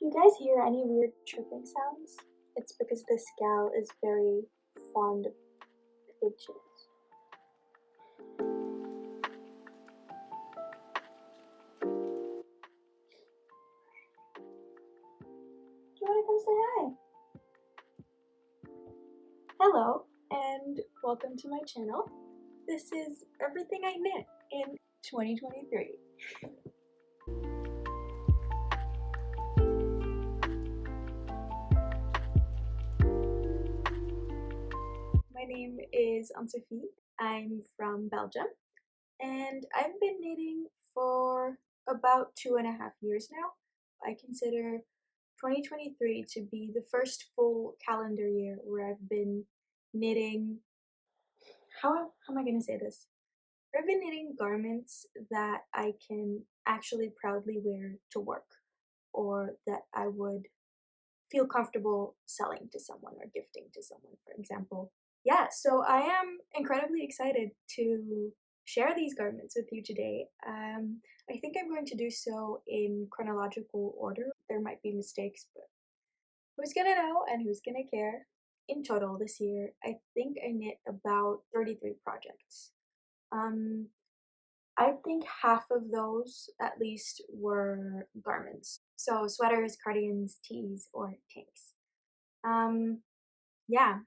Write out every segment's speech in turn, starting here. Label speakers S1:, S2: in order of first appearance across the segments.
S1: Do you guys hear any weird chirping sounds? It's because this gal is very fond of pigeons. Do you want to come say hi? Hello, and welcome to my channel. This is everything I knit in 2023. My name is Anne-Sophie. I'm from Belgium, and I've been knitting for about 2.5 years now. I consider 2023 to be the first full calendar year where I've been knitting. How am I going to say this? I've been knitting garments that I can actually proudly wear to work, or that I would feel comfortable selling to someone or gifting to someone, for example. Yeah, so I am incredibly excited to share these garments with you today. I think I'm going to do so in chronological order. There might be mistakes, but who's gonna know and who's gonna care? In total this year, I think I knit about 33 projects. I think half of those at least were garments. So sweaters, cardigans, tees, or tanks. Yeah.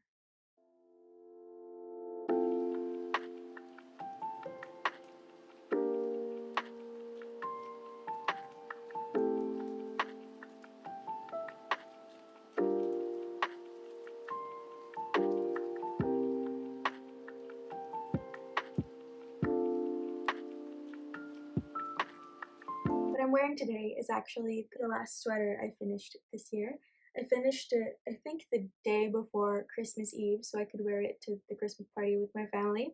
S1: What I'm wearing today is actually the last sweater I finished this year. I finished it, I think, the day before Christmas Eve, so I could wear it to the Christmas party with my family,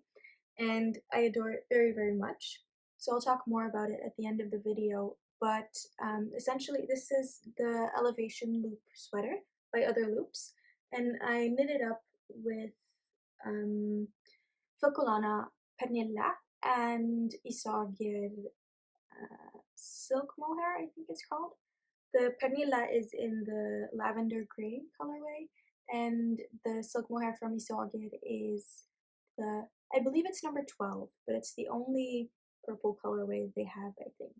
S1: and I adore it very, very much. So I'll talk more about it at the end of the video, but essentially this is the Elevation Loop sweater by Other Loops, and I knit it up with um, filcolana pernilla and isagir silk mohair, I think it's called. The pernilla is in the lavender gray colorway, and the silk mohair from Isagir is the, I believe it's number 12, but it's the only purple colorway they have, I think.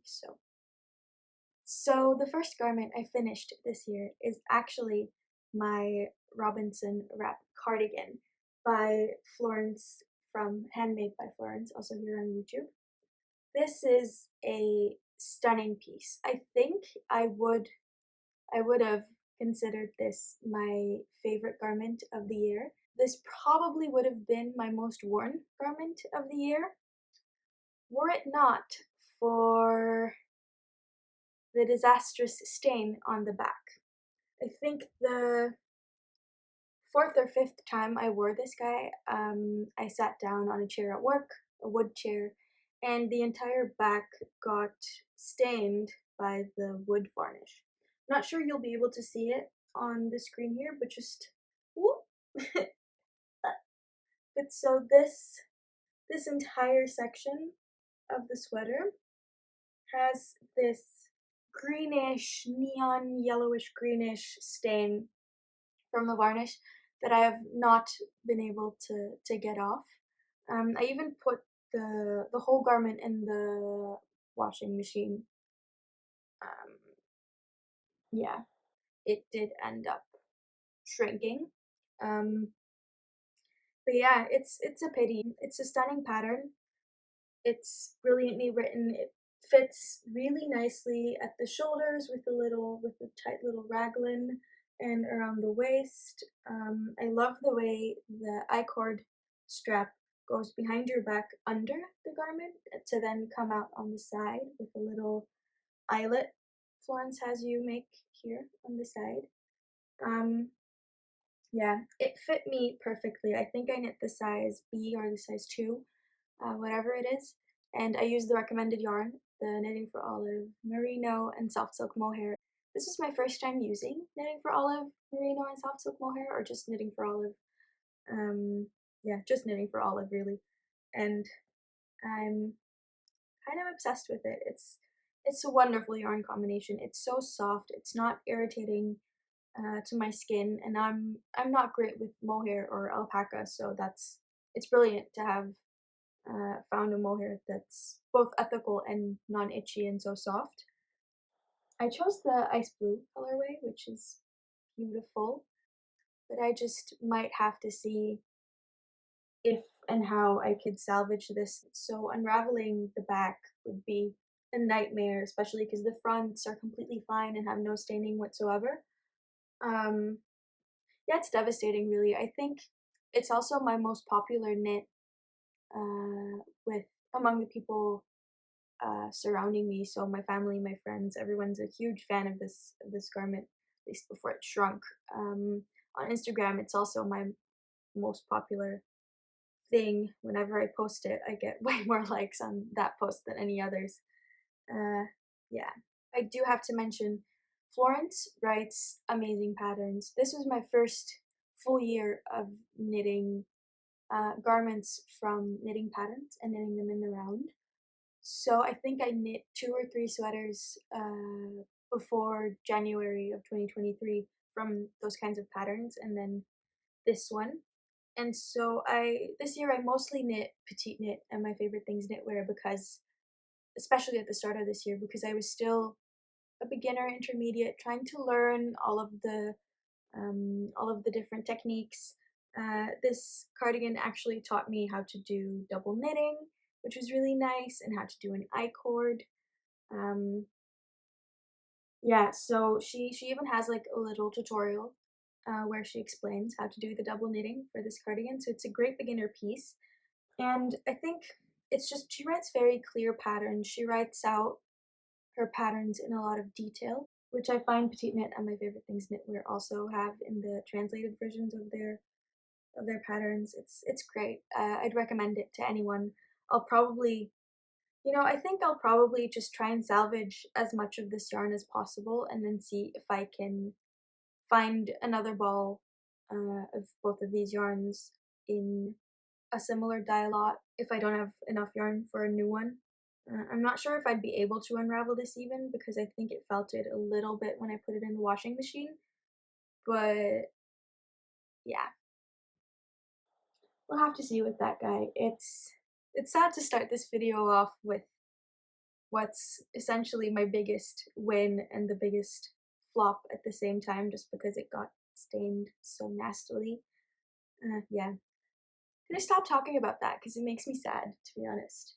S1: So the first garment I finished this year is actually my Robinson wrap cardigan by Florence from Handmade by Florence, also here on YouTube. This is a stunning piece. I think I would have considered this my favorite garment of the year. This probably would have been my most worn garment of the year, were it not for the disastrous stain on the back. I think the fourth or fifth time I wore this guy, I sat down on a chair at work, a wood chair, and the entire back got stained by the wood varnish. Not sure you'll be able to see it on the screen here, but just whoop. But so this entire section of the sweater has this greenish, neon yellowish greenish stain from the varnish that I have not been able to get off. I even put the whole garment in the washing machine. Yeah, it did end up shrinking. Um, but yeah, it's a pity. It's a stunning pattern. It's brilliantly written. It fits really nicely at the shoulders with a tight little raglan and around the waist. I love the way the I-cord strap goes behind your back under the garment to then come out on the side with a little eyelet Florence has you make here on the side. Yeah, it fit me perfectly. I think I knit the size B or the size 2, whatever it is, and I used the recommended yarn, the Knitting for Olive Merino and Soft Silk Mohair. This is my first time using Knitting for Olive Merino and Soft Silk Mohair, or just Knitting for Olive. Yeah, just Knitting for Olive really, and I'm kind of obsessed with it. It's a wonderful yarn combination. It's so soft. It's not irritating to my skin, and I'm not great with mohair or alpaca, so it's brilliant to have found a mohair that's both ethical and non-itchy and so soft. I chose the ice blue colorway, which is beautiful, but I just might have to see if and how I could salvage this. So unraveling the back would be a nightmare, especially because the fronts are completely fine and have no staining whatsoever. Um, yeah, it's devastating, really. I think it's also my most popular knit with among the people surrounding me. So my family, my friends, everyone's a huge fan of this garment, at least before it shrunk. On Instagram, it's also my most popular thing. Whenever I post it, I get way more likes on that post than any others. Uh, yeah. I do have to mention Florence writes amazing patterns. This was my first full year of knitting garments from knitting patterns and knitting them in the round. So I think I knit 2 or 3 sweaters before January of 2023 from those kinds of patterns, and then this one. And so this year I mostly knit petite knit and my favorite things knitwear because, especially at the start of this year, because I was still a beginner intermediate trying to learn all of the different techniques. This cardigan actually taught me how to do double knitting, which was really nice, and how to do an I-cord. Um, yeah, so she even has like a little tutorial where she explains how to do the double knitting for this cardigan. So it's a great beginner piece. And I think it's just, she writes very clear patterns. She writes out her patterns in a lot of detail, which I find Petite Knit and My Favorite Things Knitwear also have in the translated versions of their patterns. It's great. I'd recommend it to anyone. I'll probably, I think I'll probably just try and salvage as much of this yarn as possible, and then see if I can find another ball of both of these yarns in a similar dye lot if I don't have enough yarn for a new one. I'm not sure if I'd be able to unravel this even, because I think it felted a little bit when I put it in the washing machine, but yeah, we'll have to see with that guy. It's sad to start this video off with what's essentially my biggest win and the biggest flop at the same time, just because it got stained so nastily. Yeah, I'm gonna stop talking about that because it makes me sad, to be honest.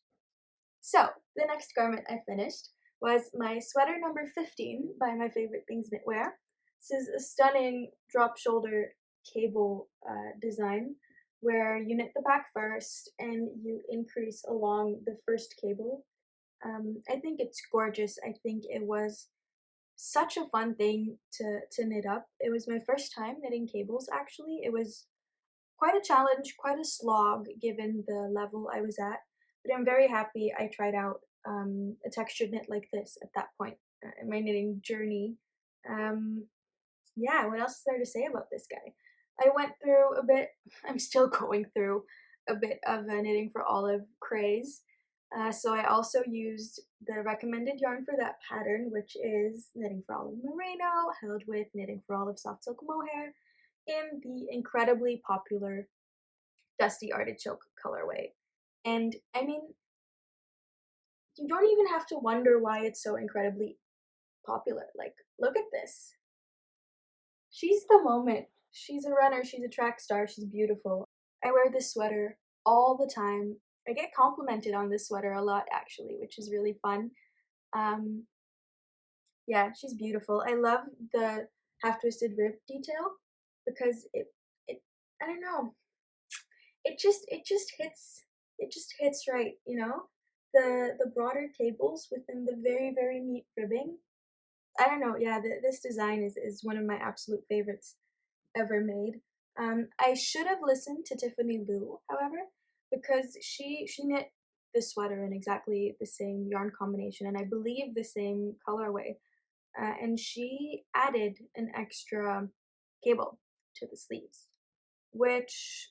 S1: So, the next garment I finished was my sweater number 15 by My Favorite Things Knitwear. This is a stunning drop shoulder cable design where you knit the back first and you increase along the first cable. I think it's gorgeous. I think it was such a fun thing to knit up. It was my first time knitting cables, actually. It was quite a challenge, quite a slog given the level I was at, but I'm very happy I tried out a textured knit like this at that point in my knitting journey. Um, yeah, what else is there to say about this guy? I went through a bit, I'm still going through a bit of a knitting for olive craze. So I also used the recommended yarn for that pattern, which is Knitting for Olive Merino, held with Knitting for Olive Soft Silk Mohair in the incredibly popular Dusty Artichoke colorway. And I mean, you don't even have to wonder why it's so incredibly popular. Like, look at this. She's the moment. She's a runner, she's a track star, she's beautiful. I wear this sweater all the time. I get complimented on this sweater a lot, actually, which is really fun. Um, yeah, she's beautiful. I love the half twisted rib detail because it I don't know, it just hits right, you know? The broader cables within the very neat ribbing. I don't know, yeah, this design is one of my absolute favorites ever made. I should have listened to Tiffany Lou, however, because she knit this sweater in exactly the same yarn combination and I believe the same colorway. And she added an extra cable to the sleeves, which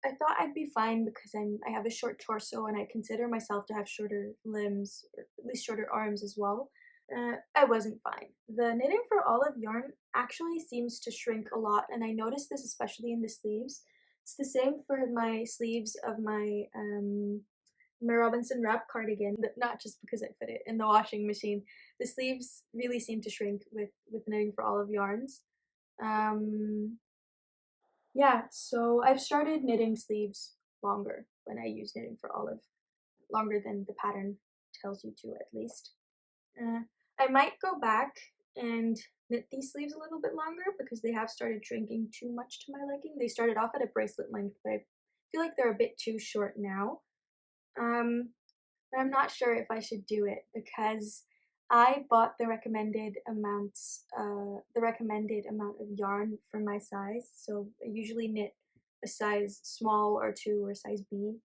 S1: I thought I'd be fine because I have a short torso and I consider myself to have shorter limbs, or at least shorter arms as well. I wasn't fine. The knitting for olive yarn actually seems to shrink a lot, and I noticed this especially in the sleeves. It's the same for my sleeves of my Robinson wrap cardigan, not just because I put it in the washing machine. The sleeves really seem to shrink with knitting for olive yarns. Um, yeah, so I've started knitting sleeves longer when I use knitting for olive, longer than the pattern tells you to at least. Uh, I might go back and knit these sleeves a little bit longer because they have started shrinking too much to my liking. They started off at a bracelet length, but I feel like they're a bit too short now. Um, but I'm not sure if I should do it because I bought the recommended amount of yarn for my size. So I usually knit a size small or two or size B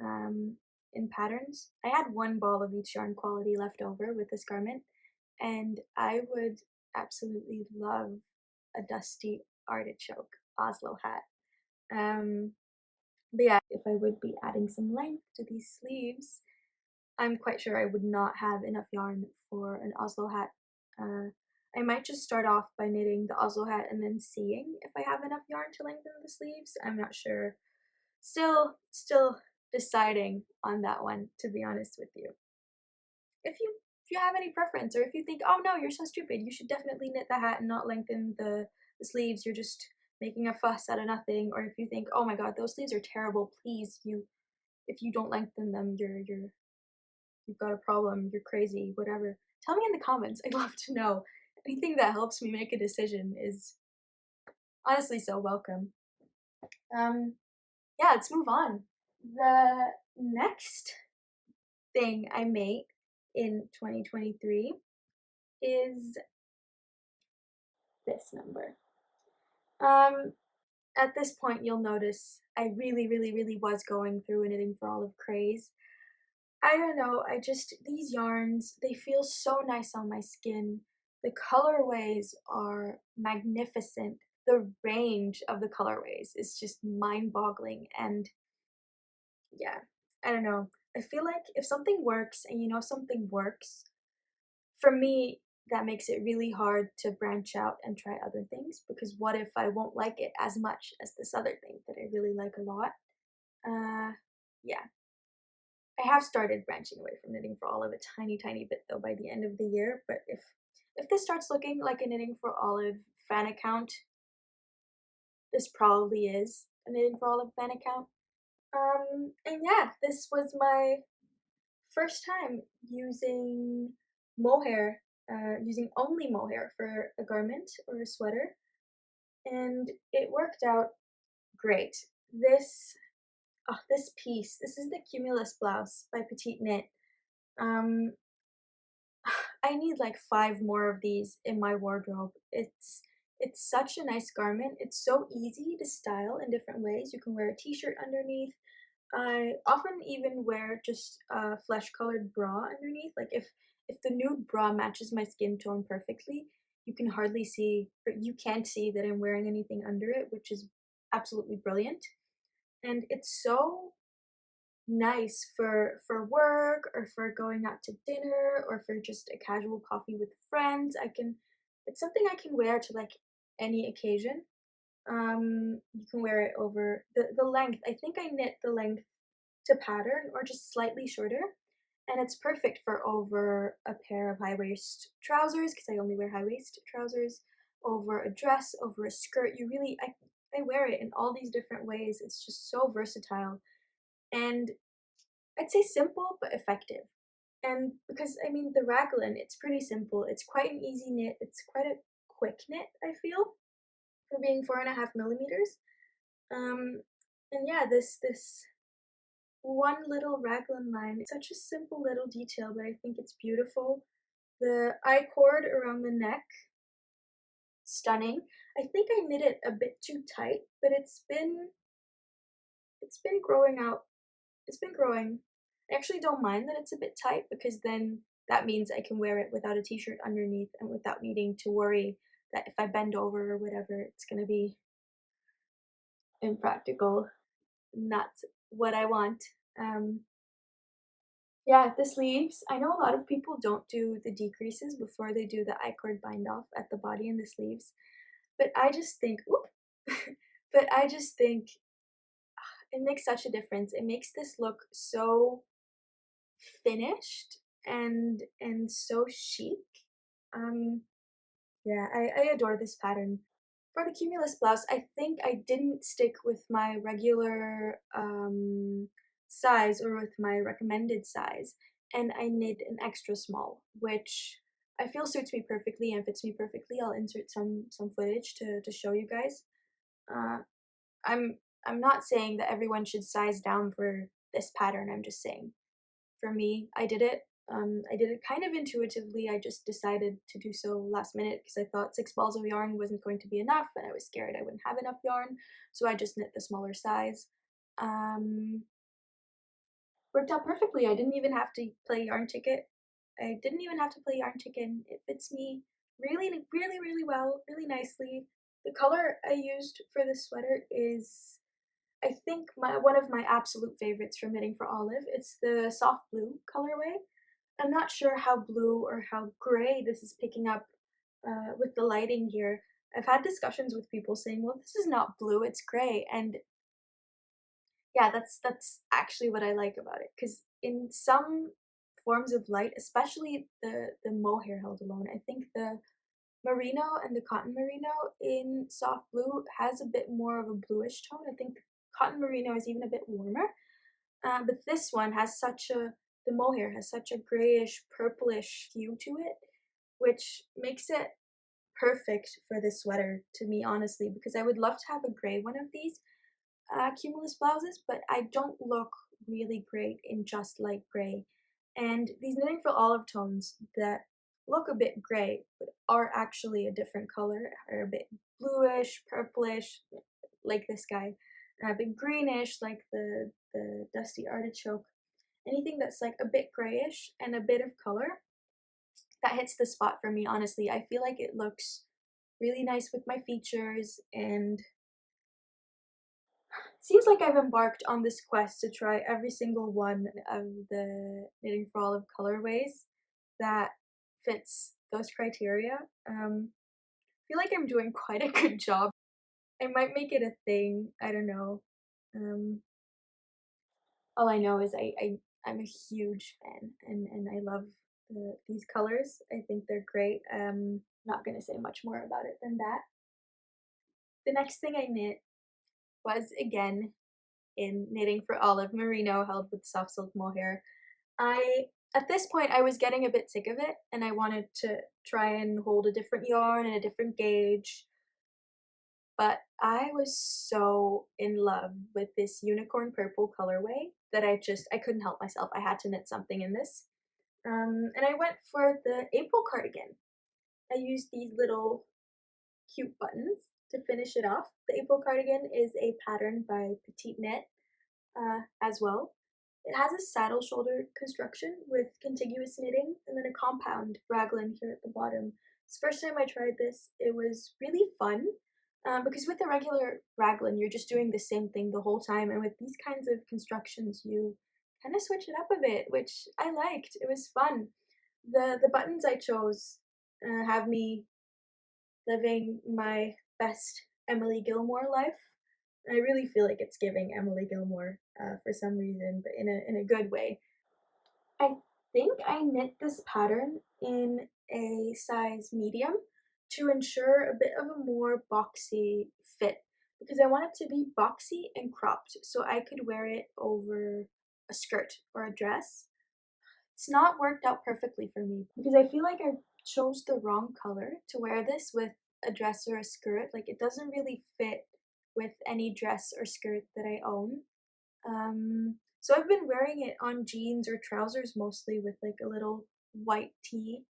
S1: um, in patterns. I had one ball of each yarn quality left over with this garment, and I would absolutely love a dusty artichoke Oslo hat. Um, but yeah, if I would be adding some length to these sleeves, I'm quite sure I would not have enough yarn for an Oslo hat. Uh, I might just start off by knitting the Oslo hat and then seeing if I have enough yarn to lengthen the sleeves. I'm not sure. Still deciding on that one, to be honest with you. If you have any preference, or if you think, oh no, you're so stupid, you should definitely knit the hat and not lengthen the sleeves, you're just making a fuss out of nothing, or if you think, oh my god, those sleeves are terrible, please, if you don't lengthen them, you've got a problem, you're crazy, whatever. Tell me in the comments. I'd love to know. Anything that helps me make a decision is honestly so welcome. Um, yeah, let's move on. The next thing I made in 2023 is this number. Um, at this point, you'll notice I really was going through a knitting for olive craze. I don't know, these yarns, they feel so nice on my skin. The colorways are magnificent. The range of the colorways is just mind-boggling, and yeah, I don't know. I feel like if something works and you know something works, for me, that makes it really hard to branch out and try other things because what if I won't like it as much as this other thing that I really like a lot? Uh, yeah. I have started branching away from knitting for olive a tiny bit though by the end of the year, but if this starts looking like a knitting for olive fan account, this probably is a knitting for olive fan account. And yeah, this was my first time using mohair, using only mohair for a garment or a sweater, and it worked out great. This piece, this is the Cumulus blouse by Petite Knit. Um, I need like 5 more of these in my wardrobe. It's such a nice garment. It's so easy to style in different ways. You can wear a t-shirt underneath. I often even wear just a flesh-colored bra underneath. Like if the nude bra matches my skin tone perfectly, you can hardly see, or you can't see that I'm wearing anything under it, which is absolutely brilliant. And it's so nice for work or for going out to dinner or for just a casual coffee with friends. It's something I can wear to like any occasion. You can wear it over the length. I think I knit the length to pattern or just slightly shorter. And it's perfect for over a pair of high waist trousers because I only wear high waist trousers, over a dress, over a skirt. I wear it in all these different ways. It's just so versatile. And I'd say simple but effective. And because I mean the raglan, it's pretty simple. It's quite an easy knit. It's quite a quick knit, I feel, for being 4.5 millimeters. Um, and yeah, this one little raglan line, it's such a simple little detail, but I think it's beautiful. The I cord around the neck, stunning. I think I knit it a bit too tight, but it's been growing out. It's been growing. I actually don't mind that it's a bit tight because then that means I can wear it without a t-shirt underneath and without needing to worry that if I bend over or whatever, it's gonna be impractical. not what I want. Um, yeah, the sleeves. I know a lot of people don't do the decreases before they do the I-cord bind off at the body and the sleeves, but I just think, whoop, but I just think it makes such a difference. It makes this look so finished and so chic. Um, yeah, I adore this pattern. For the cumulus blouse, I think I didn't stick with my regular size or with my recommended size, and I knit an extra small, which I feel suits me perfectly and fits me perfectly. I'll insert some footage to show you guys. Uh, I'm I'm not saying that everyone should size down for this pattern. I'm just saying for me, I did it. I did it kind of intuitively. I just decided to do so last minute because I thought 6 balls of yarn wasn't going to be enough, and I was scared I wouldn't have enough yarn, so I just knit the smaller size. Um, Worked out perfectly. I didn't even have to play yarn ticket. I didn't even have to play yarn chicken. It fits me really, really, really well, really nicely. The color I used for this sweater is, I think, one of my absolute favorites from Knitting for Olive. It's the soft blue colorway. I'm not sure how blue or how gray this is picking up with the lighting here. I've had discussions with people saying, well, this is not blue, it's gray. And yeah, that's actually what I like about it. Because in some forms of light, especially the mohair held alone, I think the merino and the cotton merino in soft blue has a bit more of a bluish tone. I think cotton merino is even a bit warmer. But this one has the mohair has such a grayish, purplish hue to it, which makes it perfect for this sweater to me, honestly, because I would love to have a gray one of these cumulus blouses, but I don't look really great in just light gray. And these Knitting for Olive tones that look a bit gray, but are actually a different color, are a bit bluish, purplish, like this guy, a bit greenish, like the dusty artichoke. Anything that's like a bit grayish and a bit of color, that hits the spot for me, honestly. I feel like it looks really nice with my features, and seems like I've embarked on this quest to try every single one of the Knitting for Olive colorways that fits those criteria. I feel like I'm doing quite a good job. I might make it a thing. I don't know. Um, all I know is I'm a huge fan, and I love these colors. I think they're great. Not gonna say much more about it than that. The next thing I knit was again in Knitting for Olive merino held with soft silk mohair. I At this point I was getting a bit sick of it, and I wanted to try and hold a different yarn and a different gauge. But I was so in love with this unicorn purple colorway that I couldn't help myself. I had to knit something in this. And I went for the April cardigan. I used these little cute buttons to finish it off. The April cardigan is a pattern by Petite Knit as well. It has a saddle shoulder construction with contiguous knitting and then a compound raglan here at the bottom. It's the first time I tried this. It was really fun because with the regular raglan, you're just doing the same thing the whole time, and with these kinds of constructions, you kind of switch it up a bit, which I liked. It was fun. The buttons I chose have me living my best Emily Gilmore life. I really feel like it's giving Emily Gilmore for some reason, but in a good way. I think I knit this pattern in a size medium to ensure a bit of a more boxy fit because I want it to be boxy and cropped so I could wear it over a skirt or a dress. It's not worked out perfectly for me because I feel like I chose the wrong color to wear this with a dress or a skirt. Like it doesn't really fit with any dress or skirt that I own. So I've been wearing it on jeans or trousers mostly with like a little white tee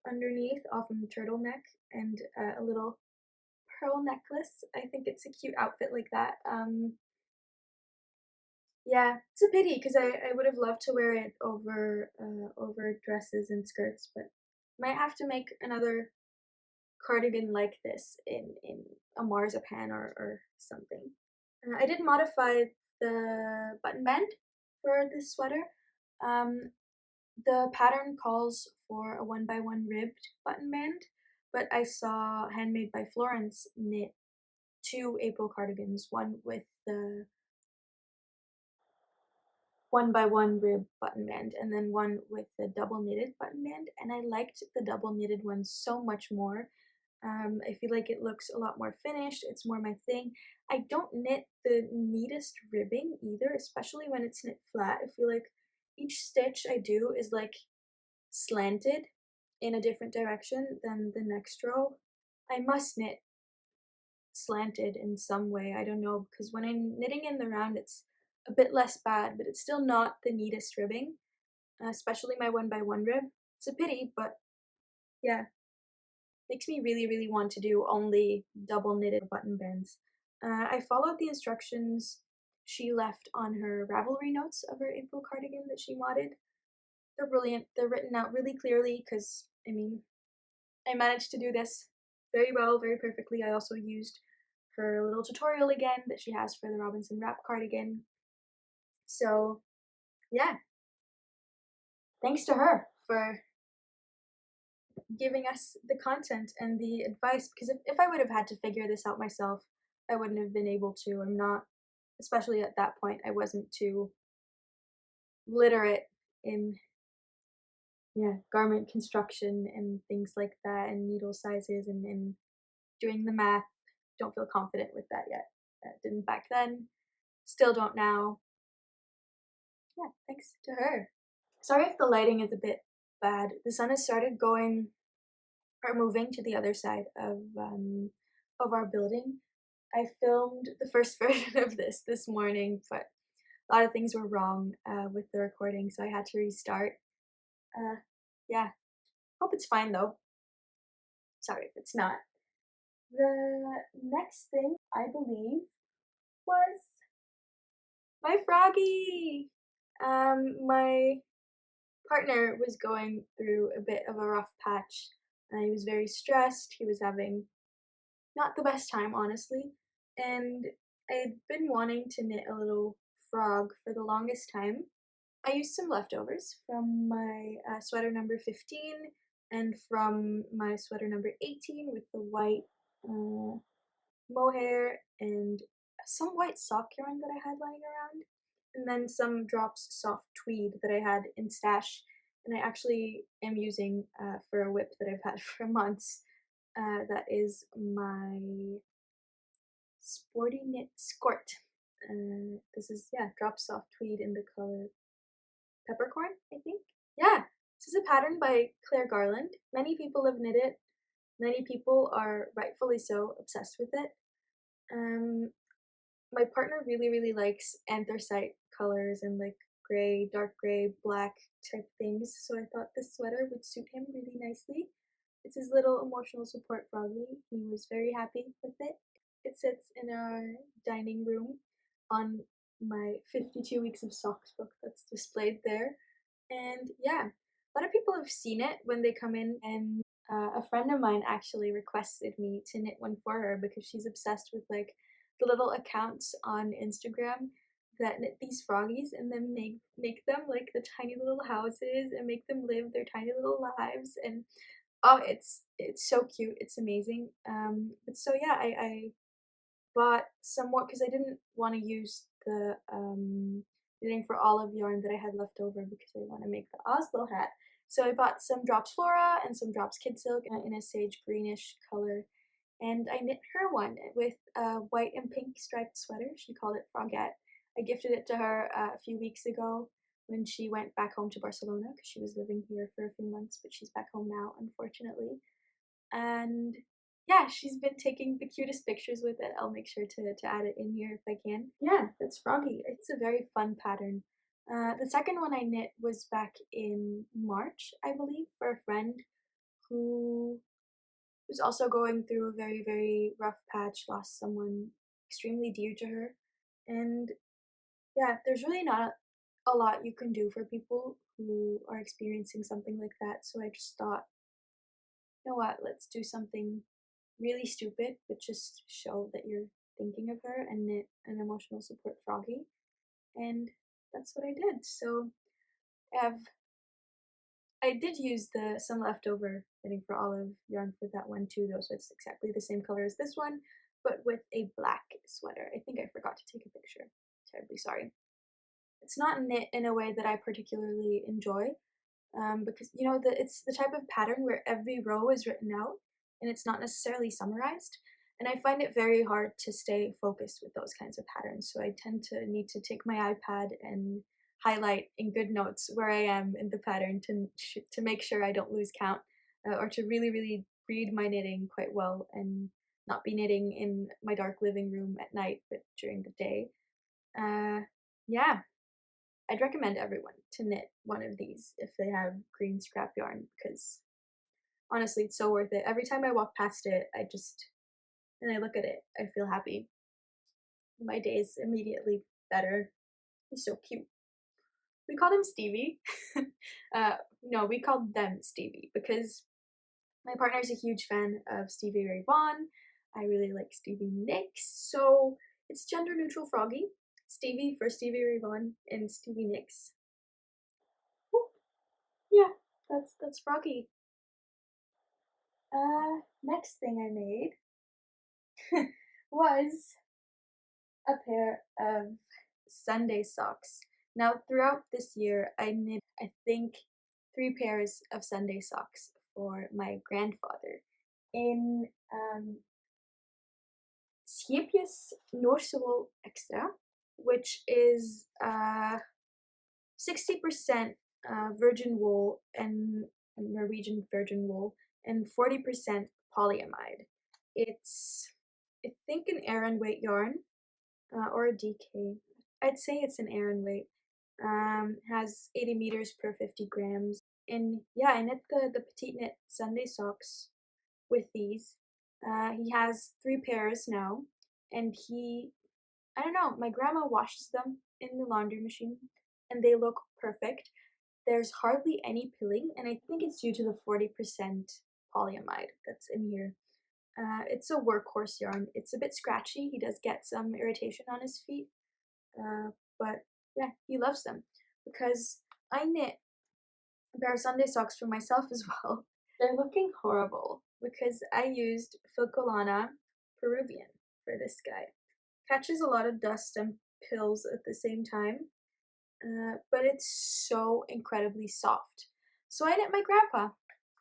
S1: underneath, often a turtleneck, and a little pearl necklace. I think it's a cute outfit like that. Yeah, it's a pity because I would have loved to wear it over dresses and skirts, but might have to make another cardigan like this in a marzipan or something. I did modify the button band for this sweater. Um, the pattern calls for a 1 by 1 ribbed button band, but I saw Handmade by Florence knit 2 April cardigans, one with the 1 by 1 rib button band and then one with the double knitted button band, and I liked the double knitted one so much more. I feel like it looks a lot more finished, it's more my thing. I don't knit the neatest ribbing either, especially when it's knit flat. I feel like each stitch I do is like slanted in a different direction than the next row. I must knit slanted in some way, I don't know, because when I'm knitting in the round, it's a bit less bad, but it's still not the neatest ribbing, especially my 1 by 1 rib. It's a pity, but yeah, makes me really, really want to do only double knitted button bands. I followed the instructions she left on her Ravelry notes of her April cardigan that she modded. They're brilliant. They're written out really clearly because, I mean, I managed to do this very well, very perfectly. I also used her little tutorial again that she has for the Robinson wrap cardigan. So, yeah, thanks to her for giving us the content and the advice, because if I would have had to figure this out myself, I wouldn't have been able to. I'm not, especially at that point, I wasn't too literate in, yeah, garment construction and things like that, and needle sizes and doing the math. Don't feel confident with that yet. Didn't back then, still don't now. Yeah, thanks to her. Sorry if the lighting is a bit bad. The sun has started going or moving to the other side of our building. I filmed the first version of this morning, but a lot of things were wrong with the recording, so I had to restart. Yeah, hope it's fine though. Sorry if it's not. The next thing, I believe, was my froggy. My partner was going through a bit of a rough patch. He was very stressed. He was having not the best time, honestly. And I'd been wanting to knit a little frog for the longest time. I used some leftovers from my sweater number 15 and from my sweater number 18 with the white mohair and some white sock yarn that I had lying around, and then some drops soft tweed that I had in stash, and I actually am using for a whip that I've had for months. That is my Sporty Knit Skort. This is, yeah, drop soft tweed in the color peppercorn, I think. Yeah, this is a pattern by Claire Garland. Many people have knit it. Many people are rightfully so obsessed with it. My partner really, really likes anthracite colors and like gray, dark gray, black type things, so I thought this sweater would suit him really nicely. It's his little emotional support froggy. He was very happy with it. It sits in our dining room on my 52 Weeks of Socks book that's displayed there. And yeah, a lot of people have seen it when they come in, and a friend of mine actually requested me to knit one for her because she's obsessed with like the little accounts on Instagram that knit these froggies and then make them like the tiny little houses and make them live their tiny little lives. And oh, it's so cute, it's amazing. But so yeah, I bought some more because I didn't want to use the knitting for olive yarn that I had left over because I want to make the Oslo hat. So I bought some drops Flora and some drops Kid Silk in a sage greenish color, and I knit her one with a white and pink striped sweater. She called it Frogette. I gifted it to her a few weeks ago when she went back home to Barcelona because she was living here for a few months, but she's back home now, unfortunately. And yeah, she's been taking the cutest pictures with it. I'll make sure to add it in here if I can. Yeah, that's Froggy. It's a very fun pattern. The second one I knit was back in March, I believe, for a friend who was also going through a very, very rough patch, lost someone extremely dear to her. And yeah, there's really not a lot you can do for people who are experiencing something like that. So I just thought, you know what, let's do something really stupid, but just show that you're thinking of her and knit an emotional support froggy. and that's what I did. So I've I did use the some leftover knitting for olive yarn for that one too, though, so it's exactly the same color as this one, but with a black sweater. I think I forgot to take a picture. Terribly sorry. It's not knit in a way that I particularly enjoy, because it's the type of pattern where every row is written out and it's not necessarily summarized. And I find it very hard to stay focused with those kinds of patterns. So I tend to need to take my iPad and highlight in good notes where I am in the pattern to make sure I don't lose count, or to really really read my knitting quite well and not be knitting in my dark living room at night, but during the day. Yeah, I'd recommend everyone to knit one of these if they have green scrap yarn, because honestly, it's so worth it. Every time I walk past it, and I look at it, I feel happy. My day's immediately better. He's so cute. We called him Stevie. No, we called them Stevie because my partner's a huge fan of Stevie Ray Vaughan. I really like Stevie Nicks, so it's gender neutral Froggy. Stevie for Stevie Ray Vaughan and Stevie Nicks. Ooh, yeah, that's Froggy. Next thing I made was a pair of Sunday socks. Now, throughout this year, I knit, I think, 3 pairs of Sunday socks for my grandfather in Siepius Norsewol Extra, which is 60% virgin wool and Norwegian virgin wool and 40% polyamide. It's, I think, an Aran weight yarn, or a DK. I'd say it's an Aran weight. Has 80 meters per 50 grams. And yeah, I knit the petite knit Sunday socks with these. He has 3 pairs now, and I don't know, my grandma washes them in the laundry machine, and they look perfect. There's hardly any pilling, and I think it's due to the 40% polyamide that's in here. It's a workhorse yarn. It's a bit scratchy. He does get some irritation on his feet, but yeah, he loves them because I knit a pair of Sunday socks for myself as well. They're looking horrible because I used filcolana peruvian for this guy. Catches a lot of dust and pills at the same time, but it's so incredibly soft. So I knit my grandpa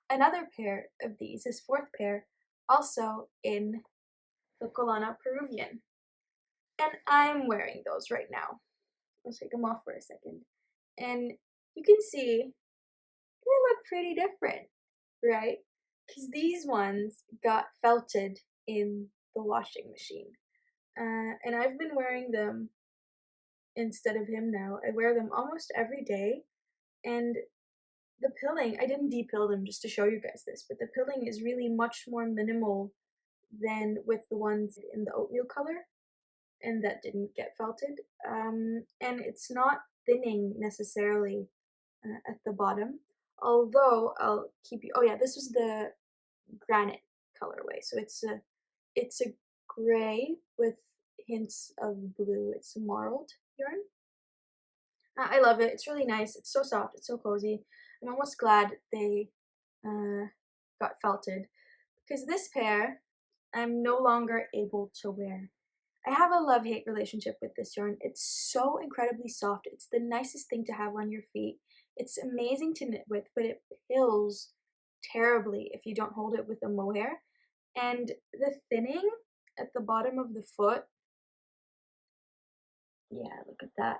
S1: another pair of these, his 4th pair, also in filcolana peruvian. And I'm wearing those right now. I'll take them off for a second. And you can see they look pretty different, right? Because these ones got felted in the washing machine. And I've been wearing them instead of him now. I wear them almost every day. And the pilling, I didn't depill them just to show you guys this, but the pilling is really much more minimal than with the ones in the oatmeal color and that didn't get felted. And it's not thinning necessarily at the bottom. Although I'll keep you. Oh yeah, this was the granite colorway. So it's a gray with hints of blue. It's a marled yarn. I love it. It's really nice. It's so soft. It's so cozy. I'm almost glad they got felted because this pair I'm no longer able to wear. I have a love-hate relationship with this yarn. It's so incredibly soft. It's the nicest thing to have on your feet. It's amazing to knit with, but it pills terribly if you don't hold it with a mohair. And the thinning at the bottom of the foot, yeah, look at that.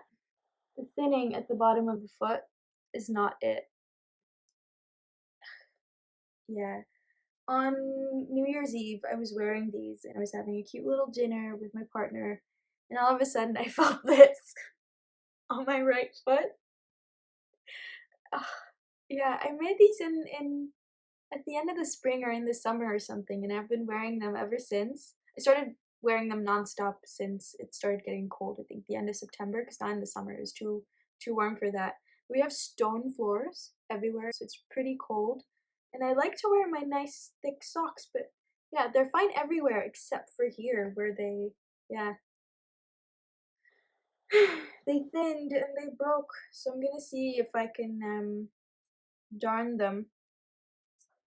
S1: The thinning at the bottom of the foot is not it. Yeah. On New Year's Eve, I was wearing these and I was having a cute little dinner with my partner, and all of a sudden I felt this on my right foot. Ugh. Yeah, I made these in at the end of the spring or in the summer or something, and I've been wearing them ever since. I started wearing them nonstop since it started getting cold. I think the end of September, because now in the summer it was too warm for that. We have stone floors everywhere, so it's pretty cold. And I like to wear my nice thick socks, but yeah, they're fine everywhere except for here where they, yeah. they thinned and they broke, so I'm gonna see if I can darn them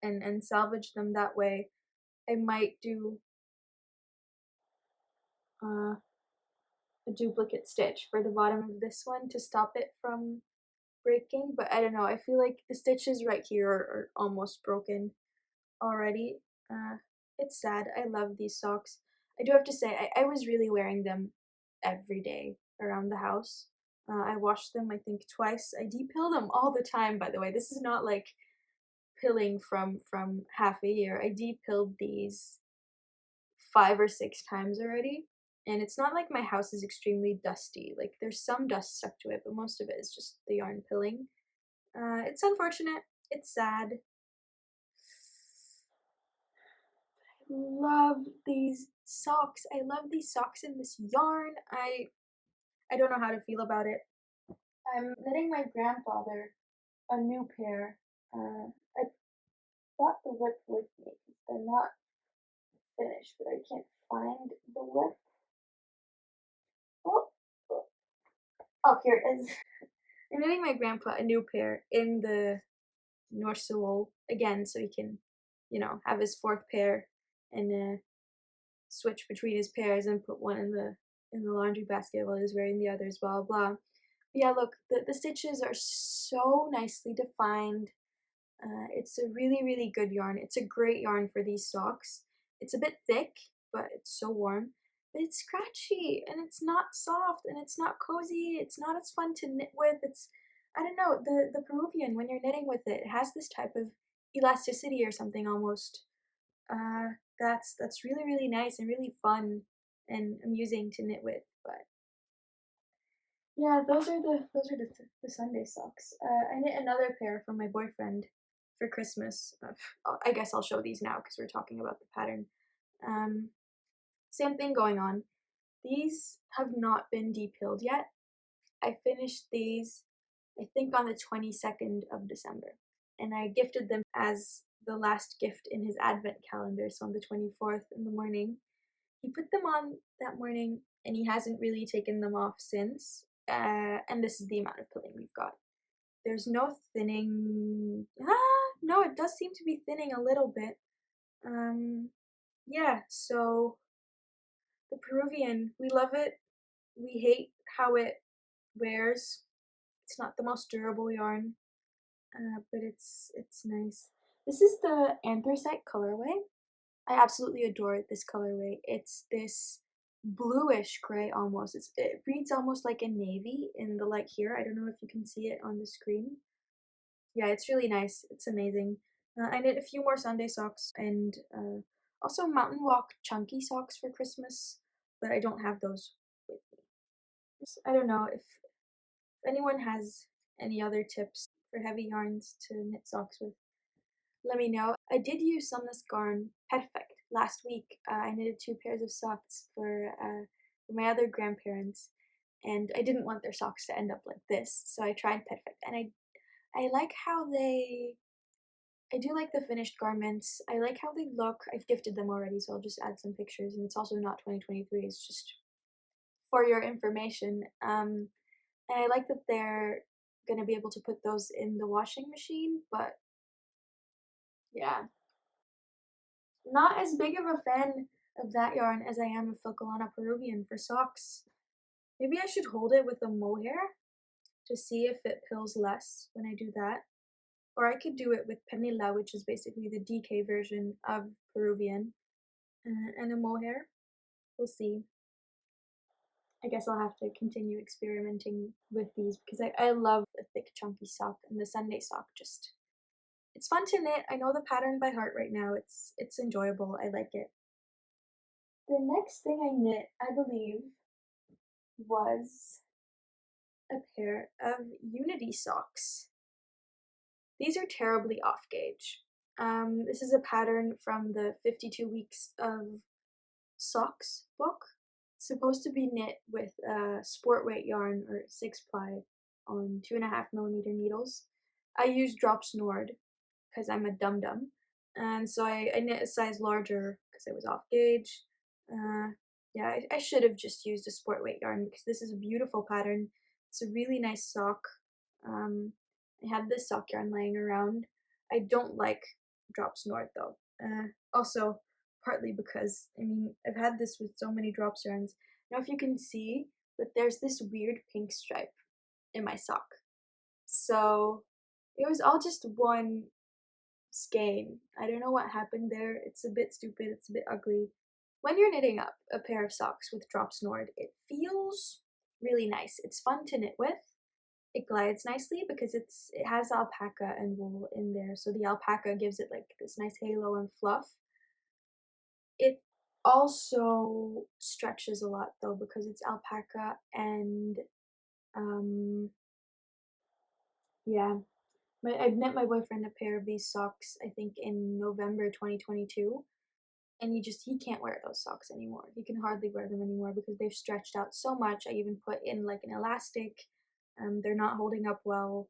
S1: and salvage them that way. I might do uh, a duplicate stitch for the bottom of this one to stop it from breaking, but I don't know. I feel like the stitches right here are almost broken already. Uh, it's sad. I love these socks. I do have to say, I was really wearing them every day around the house. I wash them, I think, twice. I depill them all the time, by the way. This is not like pilling from half a year. I depilled these 5 or 6 times already. And it's not like my house is extremely dusty. Like there's some dust stuck to it, but most of it is just the yarn pilling. It's unfortunate. It's sad. Love these socks. I love these socks in this yarn. I don't know how to feel about it. I'm knitting my grandfather a new pair. I brought the whip with me because they're not finished, but I can't find the whip. Oh, oh, oh, here it is. I'm knitting my grandpa a new pair in the North Soul again, so he can, have his fourth pair and switch between his pairs and put one in the laundry basket while he's wearing the others. Blah blah. But yeah, look, the stitches are so nicely defined. It's a really really good yarn. It's a great yarn for these socks. It's a bit thick, but it's so warm. But it's scratchy and it's not soft and it's not cozy. It's not as fun to knit with. It's I don't know, the Peruvian, when you're knitting with it, it has this type of elasticity or something almost. That's really really nice and really fun and amusing to knit with. But yeah, those are the Sunday socks. I knit another pair for my boyfriend for Christmas. I guess I'll show these now because we're talking about the pattern. Um, Same thing going on. These have not been depilled yet. I finished these, I think, on the 22nd of December, and I gifted them as the last gift in his advent calendar. So on the 24th in the morning, he put them on that morning, and he hasn't really taken them off since. And this is the amount of pilling we've got. There's no thinning. No, it does seem to be thinning a little bit. Yeah, so the Peruvian, we love it. We hate how it wears. It's not the most durable yarn, but it's nice. This is the anthracite colorway. I absolutely adore this colorway. It's this bluish gray almost. It reads almost like a navy in the light here. I don't know if you can see it on the screen. Yeah, it's really nice. It's amazing. I knit a few more Sunday socks and also Mountain Walk chunky socks for Christmas, but I don't have those with me. I don't know if anyone has any other tips for heavy yarns to knit socks with. Let me know. I did use Sunless Garn Perfect last week. I knitted 2 pairs of socks for my other grandparents, and I didn't want their socks to end up like this, so I tried Perfect, and I like how I do like the finished garments. I like how they look. I've gifted them already, so I'll just add some pictures, and it's also not 2023. It's just for your information. And I like that they're gonna be able to put those in the washing machine, but yeah, not as big of a fan of that yarn as I am of filcolana Peruvian for socks. Maybe I should hold it with a mohair to see if it pills less when I do that. Or I could do it with penila, which is basically the DK version of Peruvian, and a mohair. We'll see. I guess I'll have to continue experimenting with these because I love a thick chunky sock, and the Sunday sock just it's fun to knit. I know the pattern by heart right now. It's enjoyable. I like it. The next thing I knit, I believe, was a pair of Unity socks. These are terribly off gauge. This is a pattern from the 52 Weeks of Socks book. It's supposed to be knit with sport weight yarn or 6-ply on 2.5mm needles. I use drops Nord because I'm a dum dum, and so I knit a size larger because I was off gauge. Yeah, I should have just used a sport weight yarn because this is a beautiful pattern. It's a really nice sock. Um, I had this sock yarn laying around. I don't like drop snort though. Also, partly because, I mean, I've had this with so many drops yarns. I don't know if you can see, but there's this weird pink stripe in my sock. So it was all just one skein. I don't know what happened there. It's a bit stupid, it's a bit ugly. When you're knitting up a pair of socks with drop snort, it feels really nice. It's fun to knit with. It glides nicely because it has alpaca and wool in there, so the alpaca gives it like this nice halo and fluff. It also stretches a lot though because it's alpaca and um yeah. I met my boyfriend a pair of these socks, I think in November 2022, and he can't wear those socks anymore. He can hardly wear them anymore because they've stretched out so much. I even put in like an elastic. They're not holding up well.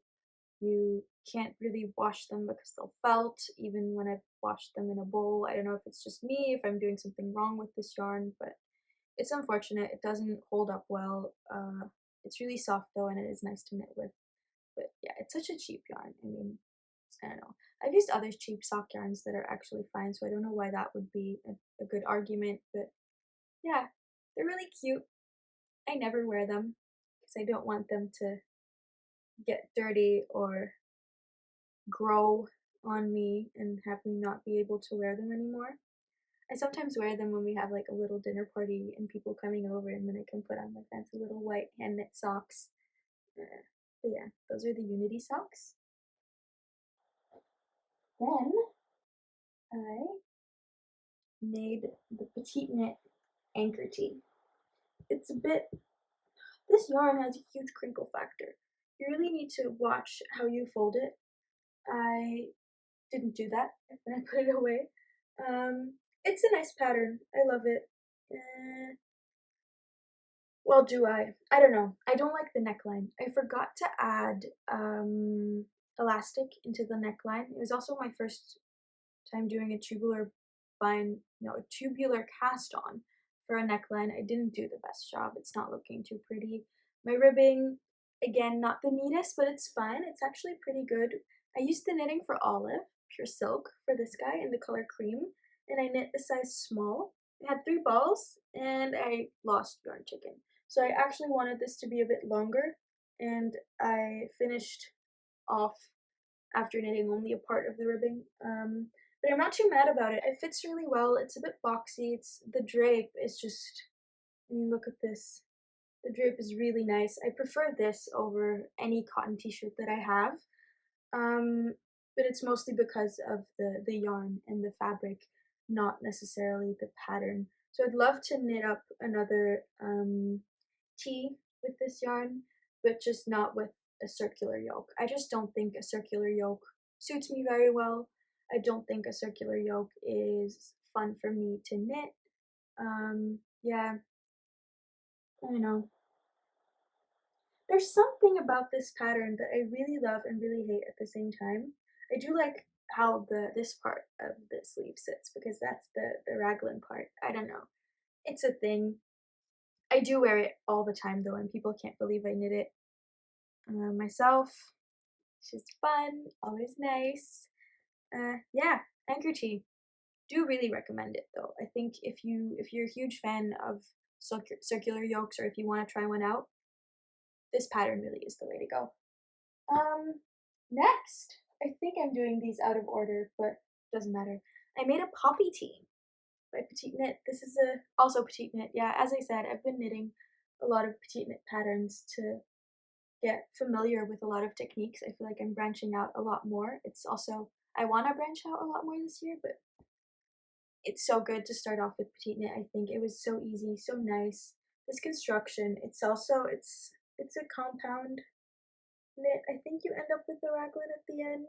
S1: You can't really wash them because they'll felt even when I've washed them in a bowl. I don't know if it's just me, if I'm doing something wrong with this yarn, but it's unfortunate. It doesn't hold up well. It's really soft though, and it is nice to knit with. But yeah, it's such a cheap yarn. I mean, I don't know. I've used other cheap sock yarns that are actually fine, so I don't know why that would be a good argument, but yeah, they're really cute. I never wear them because I don't want them to get dirty or grow on me and have me not be able to wear them anymore. I sometimes wear them when we have like a little dinner party and people coming over, and then I can put on my fancy little white hand knit socks. But yeah, those are the Unity socks. Then I made the petite knit anchor tee. It's a bit, this yarn has a huge crinkle factor. You really need to watch how you fold it. I didn't do that when I put it away. It's a nice pattern. I love it. Well, do I? I don't know. I don't like the neckline. I forgot to add elastic into the neckline. It was also my first time doing a tubular cast on for a neckline. I didn't do the best job. It's not looking too pretty. My ribbing, again, not the neatest, but it's fine. It's actually pretty good. I used the knitting for olive, pure silk, for this guy in the color cream, and I knit a size small. I had 3 balls, and I lost yarn chicken. So I actually wanted this to be a bit longer, and I finished off after knitting only a part of the ribbing. But I'm not too mad about it. It fits really well. It's a bit boxy. The drape is just, I mean, look at this. The drape is really nice. I prefer this over any cotton t-shirt that I have. But it's mostly because of the yarn and the fabric, not necessarily the pattern. So I'd love to knit up another tee with this yarn, but just not with a circular yoke. I just don't think a circular yoke suits me very well. I don't think a circular yoke is fun for me to knit. Yeah, I don't know. There's something about this pattern that I really love and really hate at the same time. I do like how this part of the sleeve sits because that's the raglan part. I don't know. It's a thing. I do wear it all the time though, and people can't believe I knit it myself. It's just fun, always nice. Yeah, handkerchief. Do really recommend it though. I think if you're a huge fan of circular yolks, or if you want to try one out, this pattern really is the way to go. Next, I think I'm doing these out of order, but doesn't matter. I made a poppy tee by Petite Knit. This is also Petite Knit. Yeah, as I said, I've been knitting a lot of Petite Knit patterns to get familiar with a lot of techniques. I feel like I'm branching out a lot more. It's also, I want to branch out a lot more this year, but it's so good to start off with Petite Knit. I think it was so easy, so nice. This construction, it's a compound knit. I think you end up with a raglan at the end,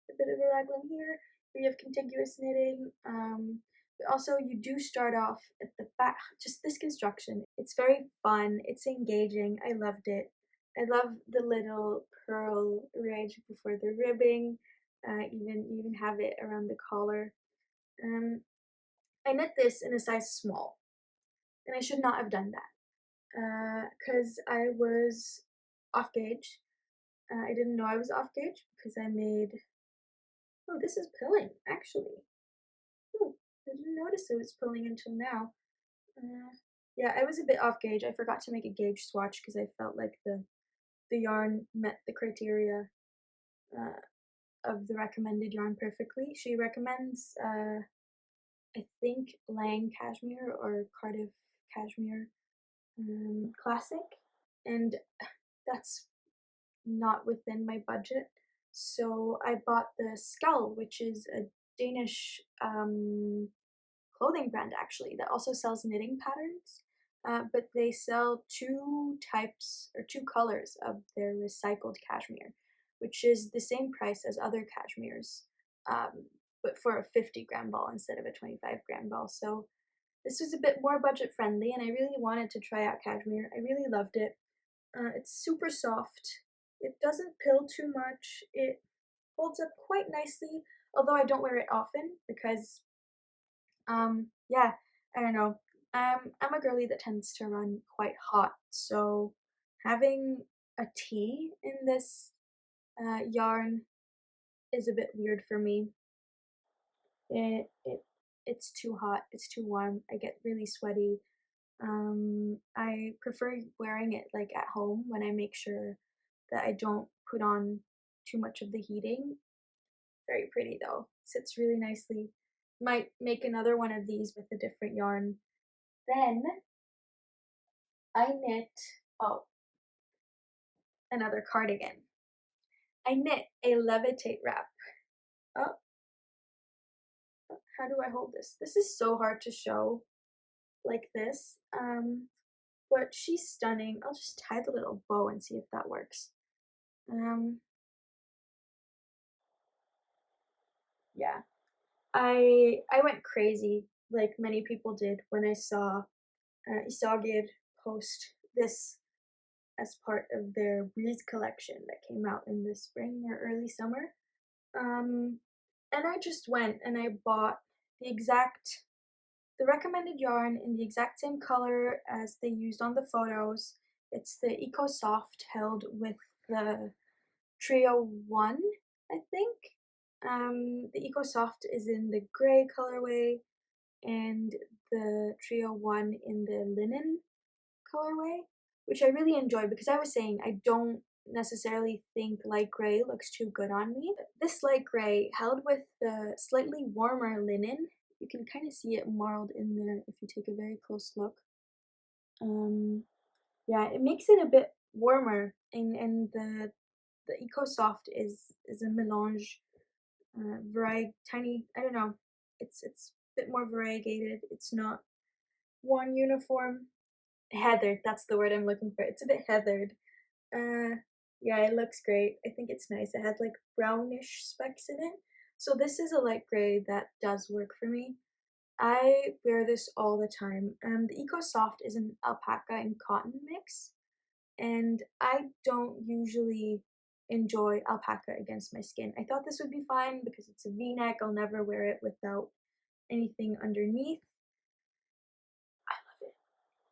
S1: a bit of a raglan here. You have contiguous knitting. But also you do start off at the back. Just this construction, it's very fun. It's engaging. I loved it. I love the little pearl ridge before the ribbing. Even have it around the collar. I knit this in a size small. and I should not have done that because I was off gauge. I didn't know I was off gauge because I made. Oh, this is pilling actually. Oh, I didn't notice it was pilling until now. Uh, yeah, I was a bit off gauge. I forgot to make a gauge swatch because I felt like the yarn met the criteria uh, of the recommended yarn perfectly. She recommends, I think, Lang cashmere or Cardiff cashmere classic, and that's not within my budget. So I bought the Skull, which is a Danish clothing brand actually that also sells knitting patterns. But they sell two types or two colors of their recycled cashmere, which is the same price as other cashmeres, um, but for a 50-gram ball instead of a 25-gram ball. So this was a bit more budget friendly, and I really wanted to try out cashmere. I really loved it. It's super soft. It doesn't pill too much. It holds up quite nicely, although I don't wear it often because yeah, I don't know. I'm a girly that tends to run quite hot, so having a tea in this yarn is a bit weird for me. It it it's too hot. It's too warm. I get really sweaty. I prefer wearing it like at home when I make sure that I don't put on too much of the heating. Very pretty though. Sits really nicely. Might make another one of these with a different yarn. Then I knit, oh, another cardigan. I knit a levitate wrap. Oh, how do I hold this? This is so hard to show like this. But she's stunning. I'll just tie the little bow and see if that works. Um, yeah. I went crazy like many people did when I saw Isagir post this as part of their Breeze collection that came out in the spring or early summer. Um, and I just went and I bought the recommended yarn in the exact same color as they used on the photos. It's the Eco Soft held with the Trio 1, I think. The Eco Soft is in the gray colorway and the Trio 1 in the linen colorway, which I really enjoy because I was saying I don't necessarily think light gray looks too good on me. This light gray held with the slightly warmer linen, you can kind of see it marled in there if you take a very close look. Yeah, it makes it a bit warmer, and the Eco Soft is a melange, tiny. I don't know. It's a bit more variegated. It's not one uniform. Heathered, that's the word I'm looking for. It's a bit heathered. Uh, yeah, it looks great. I think it's nice. It had like brownish specks in it. So this is a light gray that does work for me. I wear this all the time. The Eco Soft is an alpaca and cotton mix, and I don't usually enjoy alpaca against my skin. I thought this would be fine because it's a V-neck. I'll never wear it without anything underneath. I love it.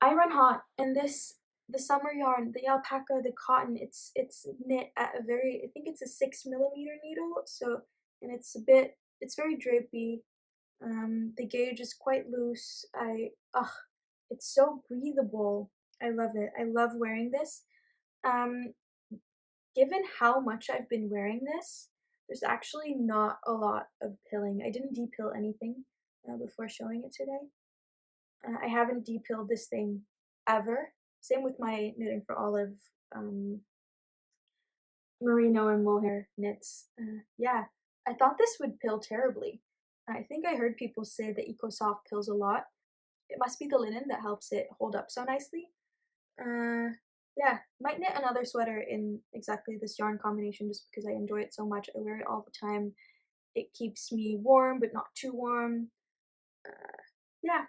S1: I run hot, and the summer yarn, the alpaca, the cotton, it's knit at a very, I think it's a 6 millimeter needle, so, and it's very drapey. The gauge is quite loose. It's so breathable. I love it. I love wearing this. Um, Given how much I've been wearing this, there's actually not a lot of pilling. I didn't depill anything before showing it today. I haven't depilled this thing ever. Same with my knitting for Olive um, merino and mohair knits. Yeah, I thought this would pill terribly. I think I heard people say that EcoSoft pills a lot. It must be the linen that helps it hold up so nicely. Yeah, might knit another sweater in exactly this yarn combination just because I enjoy it so much. I wear it all the time. It keeps me warm, but not too warm. Uh, yeah,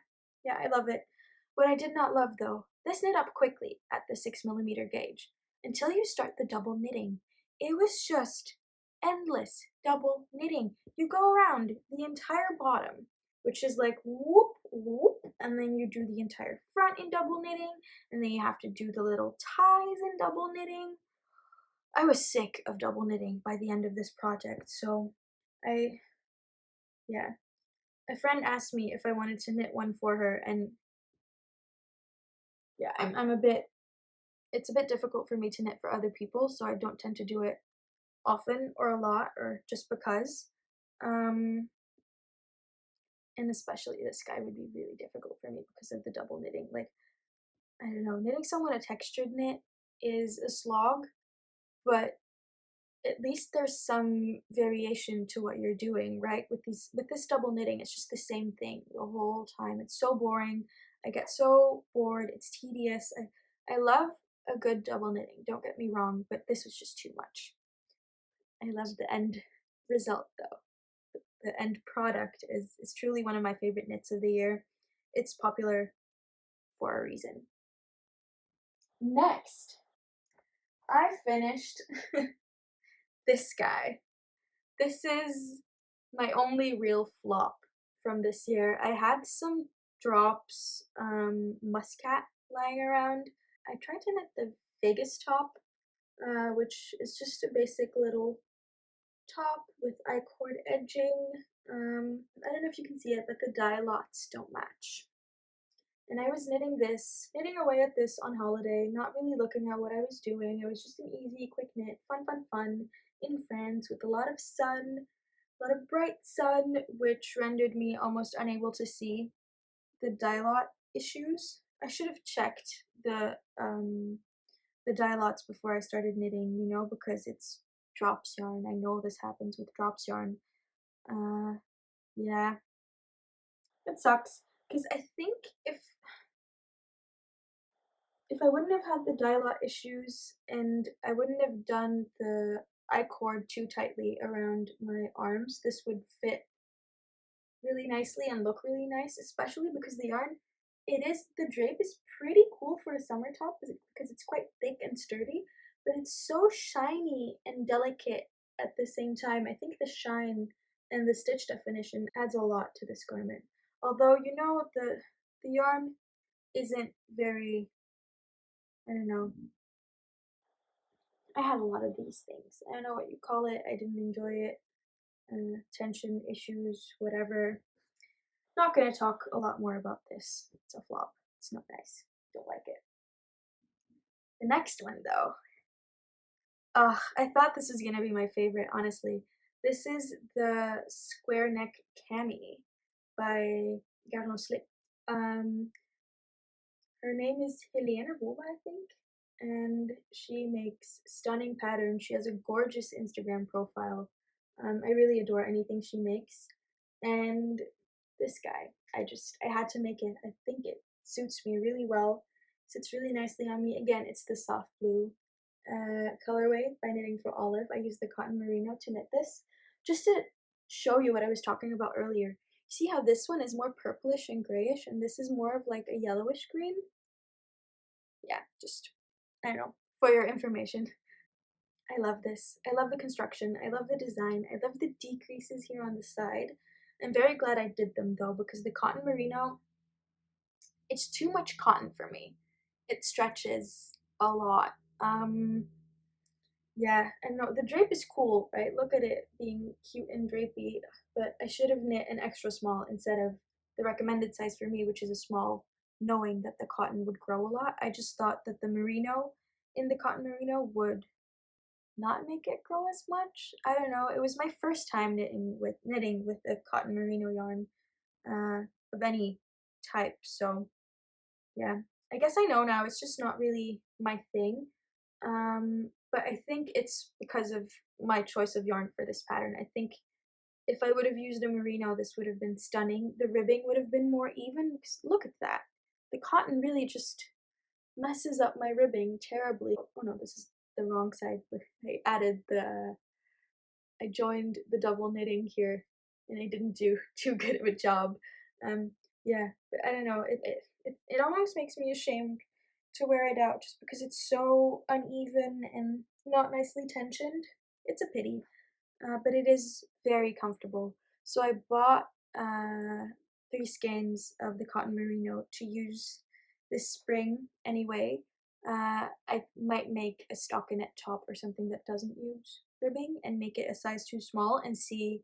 S1: yeah, I love it. What I did not love though, this knit up quickly at the 6 millimeter gauge until you start the double knitting. It was just endless double knitting. You go around the entire bottom which is like whoop, whoop, and then you do the entire front in double knitting, and then you have to do the little ties in double knitting. I was sick of double knitting by the end of this project, so I, yeah. A friend asked me if I wanted to knit one for her, and yeah, I'm a bit, it's a bit difficult for me to knit for other people, so I don't tend to do it often or a lot or just because. Um, and especially this guy would be really difficult for me because of the double knitting. Like, I don't know, knitting someone a textured knit is a slog, but at least there's some variation to what you're doing, right? With this double knitting, it's just the same thing the whole time. It's so boring. I get so bored. It's tedious. I love a good double knitting, don't get me wrong, but this was just too much. I love the end result though. The end product is truly one of my favorite knits of the year. It's popular for a reason. Next, I finished this guy. This is my only real flop from this year. I had some drops, muscat lying around. I tried to knit the Vegas top, which is just a basic little top with I-cord edging. I don't know if you can see it, but the dye lots don't match. And I was knitting away at this on holiday, not really looking at what I was doing. It was just an easy, quick knit, fun, fun, fun, in France with a lot of sun, a lot of bright sun, which rendered me almost unable to see the dye lot issues. I should have checked the dye lots before I started knitting, you know, because it's drops yarn. I know this happens with drops yarn. Yeah, it sucks because I think if I wouldn't have had the dye lot issues and I wouldn't have done the I-cord too tightly around my arms, this would fit really nicely and look really nice, especially because the yarn, the drape is pretty cool for a summer top because it's quite thick and sturdy, but it's so shiny and delicate at the same time. I think the shine and the stitch definition adds a lot to this garment. Although, you know, the yarn isn't very, I don't know, I had a lot of these things. I don't know what you call it. I didn't enjoy it. Tension issues, whatever. Not gonna talk a lot more about this. It's a flop. It's not nice. Don't like it. The next one, though. Ugh, I thought this was gonna be my favorite, honestly. This is the Square Neck Cami by Garno Slip. Her name is Helena Bova, I think, and she makes stunning patterns. She has a gorgeous Instagram profile. I really adore anything she makes. And this guy, I had to make it. I think it suits me really well. Sits really nicely on me. Again, it's the soft blue colorway by Knitting for Olive. I used the cotton merino to knit this. Just to show you what I was talking about earlier. See how this one is more purplish and grayish, and this is more of like a yellowish green? Yeah, just, I don't know, for your information. I love this. I love the construction. I love the design. I love the decreases here on the side. I'm very glad I did them though, because the cotton merino, it's too much cotton for me. It stretches a lot. Yeah, and no, the drape is cool, right? Look at it being cute and drapey, but I should have knit an extra small instead of the recommended size for me, which is a small, knowing that the cotton would grow a lot. I just thought that the merino in the cotton merino would not make it grow as much. I don't know. It was my first time knitting with a cotton merino yarn of any type, so yeah. I guess I know now it's just not really my thing. But I think it's because of my choice of yarn for this pattern. I think if I would have used a merino, this would have been stunning. The ribbing would have been more even. Look at that. The cotton really just messes up my ribbing terribly. Oh no, this is the wrong side. I joined the double knitting here and I didn't do too good of a job. Yeah, but I don't know, it almost makes me ashamed to wear it out just because it's so uneven and not nicely tensioned. It's a pity, but it is very comfortable. So I bought 3 skeins of the cotton merino to use this spring anyway. I might make a stockinette top or something that doesn't use ribbing and make it a size too small and see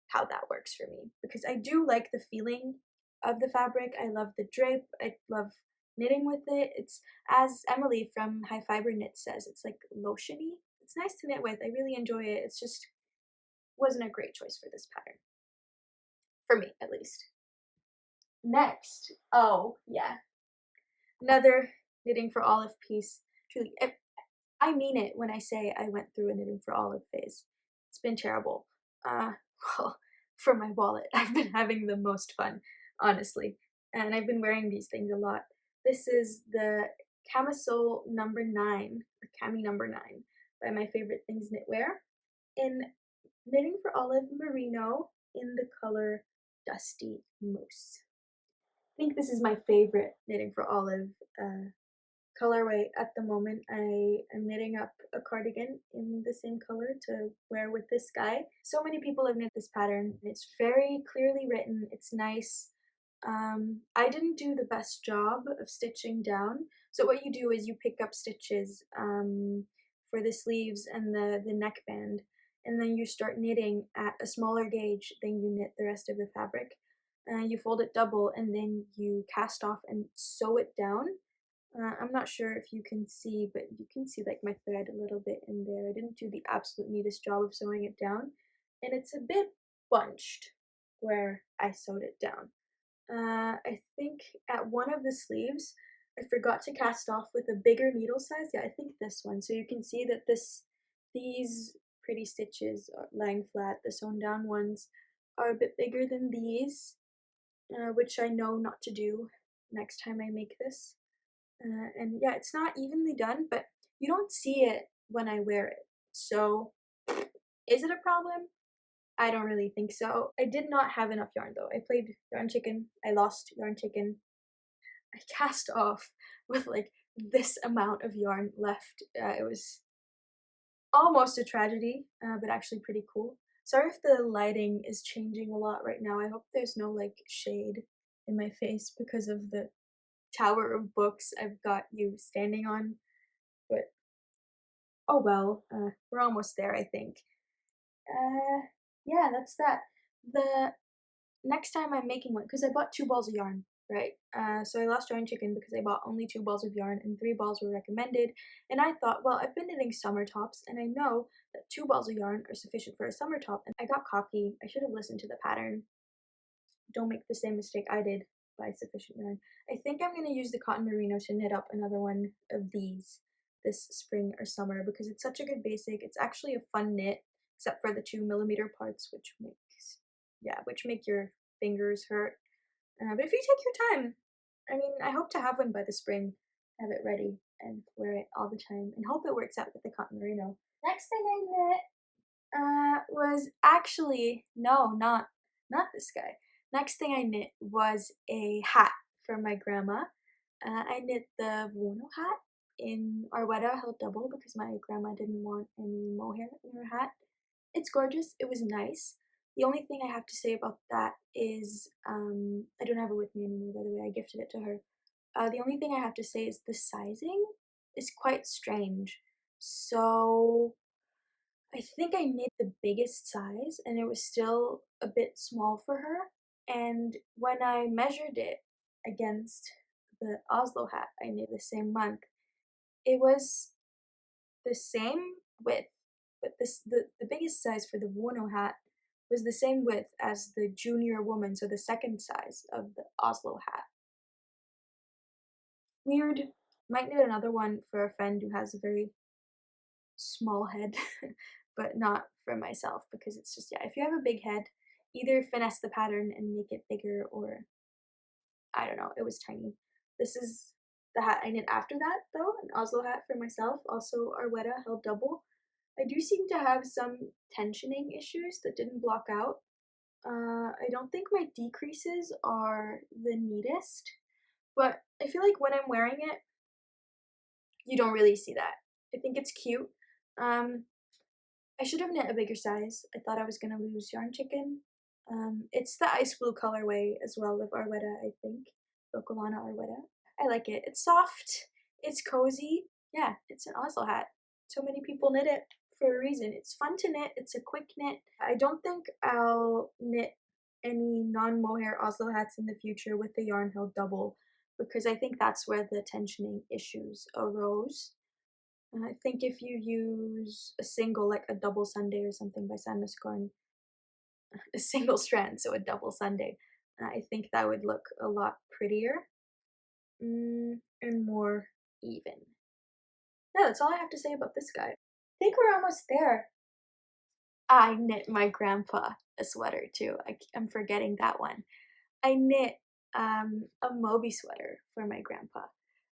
S1: how that works for me, because I do like the feeling of the fabric. I love the drape. I love knitting with it. It's, as Emily from High Fiber Knit says, it's like lotiony. It's nice to knit with. I really enjoy it. It's just wasn't a great choice for this pattern. For me, at least. Next. Oh, yeah. Another knitting for Olive piece. Truly, I mean it when I say I went through a knitting for Olive phase. It's been terrible. Well, for my wallet, I've been having the most fun, honestly. And I've been wearing these things a lot. This is the camisole number 9, or cami number 9, by My Favorite Things Knitwear, in knitting for Olive merino in the color Dusty Moose. I think this is my favorite knitting for Olive colorway at the moment. I am knitting up a cardigan in the same color to wear with this guy. So many people have knit this pattern. It's very clearly written. It's nice. I didn't do the best job of stitching down. So what you do is you pick up stitches for the sleeves and the neckband, and then you start knitting at a smaller gauge than you knit the rest of the fabric. You fold it double and then you cast off and sew it down. I'm not sure if you can see, but you can see like my thread a little bit in there. I didn't do the absolute neatest job of sewing it down, and it's a bit bunched where I sewed it down. I think at one of the sleeves, I forgot to cast off with a bigger needle size. Yeah, I think this one. So you can see that these pretty stitches are lying flat. The sewn down ones are a bit bigger than these, which I know not to do next time I make this. And yeah, it's not evenly done, but you don't see it when I wear it. So is it a problem? I don't really think so. I did not have enough yarn though. I played yarn chicken. I lost yarn chicken. I cast off with like this amount of yarn left. It was almost a tragedy, but actually pretty cool. Sorry if the lighting is changing a lot right now. I hope there's no like shade in my face because of the tower of books I've got you standing on, but oh well, we're almost there, I think. Yeah, that's that. The next time I'm making one, because I bought 2 balls of yarn, right? So I lost yarn chicken because I bought only 2 balls of yarn and 3 balls were recommended, and I thought, well, I've been knitting summer tops, and I know that 2 balls of yarn are sufficient for a summer top, and I got cocky. I should have listened to the pattern. Don't make the same mistake I did. Buy sufficient yarn. I think I'm going to use the cotton merino to knit up another one of these this spring or summer because it's such a good basic. It's actually a fun knit, except for the 2mm parts, which make your fingers hurt. But if you take your time, I mean, I hope to have one by the spring, have it ready, and wear it all the time, and hope it works out with the cotton merino. Next thing I knit was actually, no, not this guy. Next thing I knit was a hat for my grandma. I knit the Vuono hat in Arwetta held double because my grandma didn't want any mohair in her hat. It's gorgeous. It was nice. The only thing I have to say about that is, I don't have it with me anymore, by the way. I gifted it to her. The only thing I have to say is the sizing is quite strange. So I think I knit the biggest size and it was still a bit small for her. And when I measured it against the Oslo hat I knit the same month, it was the same width, but the biggest size for the Vuono hat was the same width as the junior woman, so the second size of the Oslo hat. Weird. Might knit another one for a friend who has a very small head, but not for myself because it's just, yeah, if you have a big head, either finesse the pattern and make it bigger or, I don't know, it was tiny. This is the hat I knit after that though, an Oslo hat for myself, also Arwetta held double. I do seem to have some tensioning issues that didn't block out. I don't think my decreases are the neatest, but I feel like when I'm wearing it, you don't really see that. I think it's cute. I should have knit a bigger size. I thought I was gonna lose yarn chicken, It's the ice blue colorway as well of Arwetta, I think. Filcolana Arwetta. I like it. It's soft. It's cozy. Yeah, it's an Oslo hat. So many people knit it for a reason. It's fun to knit. It's a quick knit. I don't think I'll knit any non-mohair Oslo hats in the future with the yarn held double because I think that's where the tensioning issues arose. And I think if you use a single, like a double Sunday or something by Sandnesgarn, a single strand, so a double Sunday, I think that would look a lot prettier and more even. Yeah, that's all I have to say about this guy. I think we're almost there. I knit my grandpa a sweater too. I'm forgetting that one. I knit a Moby sweater for my grandpa.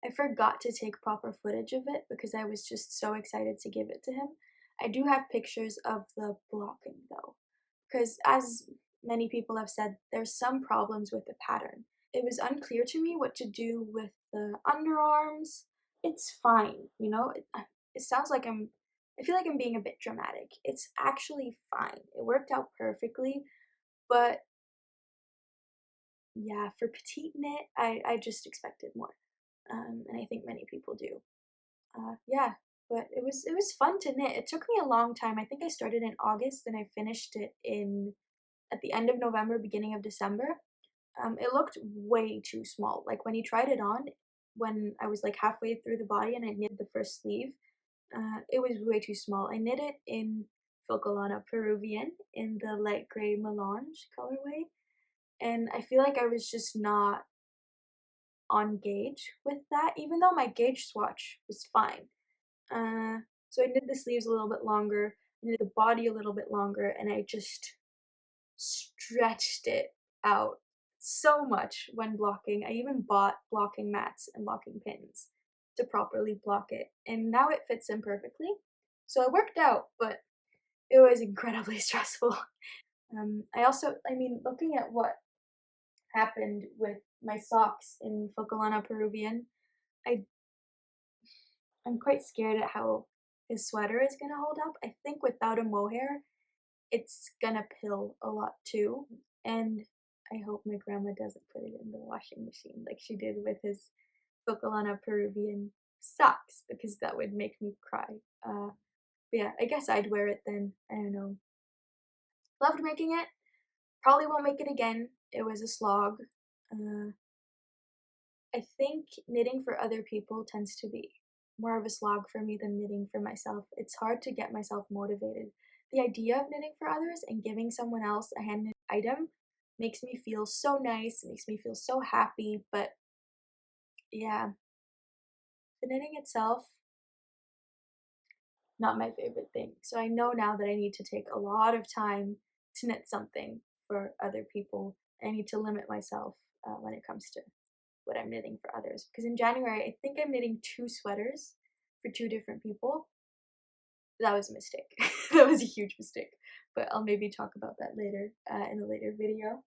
S1: I forgot to take proper footage of it because I was just so excited to give it to him. I do have pictures of the blocking though, because as many people have said, there's some problems with the pattern. It was unclear to me what to do with the underarms. It's fine, you know? It sounds like I feel like I'm being a bit dramatic. It's actually fine. It worked out perfectly, but yeah, for petite knit, I just expected more, and I think many people do. Yeah, but it was fun to knit. It took me a long time. I think I started in August and I finished it in at the end of November, beginning of December. It looked way too small. Like when you tried it on, when I was like halfway through the body and I knitted the first sleeve, it was way too small. I knit it in filcolana Peruvian in the light gray melange colorway, and I feel like I was just not on gauge with that, even though my gauge swatch was fine. So I knit the sleeves a little bit longer, I knit the body a little bit longer, and I just stretched it out so much when blocking. I even bought blocking mats and blocking pins to properly block it, and now it fits in perfectly. So it worked out, but it was incredibly stressful. I mean, looking at what happened with my socks in Focalana Peruvian, I I'm quite scared at how his sweater is gonna hold up. I think without a mohair, it's gonna pill a lot too. And I hope my grandma doesn't put it in the washing machine like she did with his Focalana Peruvian socks because that would make me cry. But yeah, I guess I'd wear it then. I don't know. Loved making it. Probably won't make it again. It was a slog. Uh, I think knitting for other people tends to be more of a slog for me than knitting for myself. It's hard to get myself motivated. The idea of knitting for others and giving someone else a handmade item makes me feel so nice, makes me feel so happy, but yeah, the knitting itself, not my favorite thing. So I know now that I need to take a lot of time to knit something for other people. I need to limit myself when it comes to what I'm knitting for others. Because in January, I think I'm knitting 2 sweaters for 2 different people. That was a mistake. That was a huge mistake. But I'll maybe talk about that later in a later video.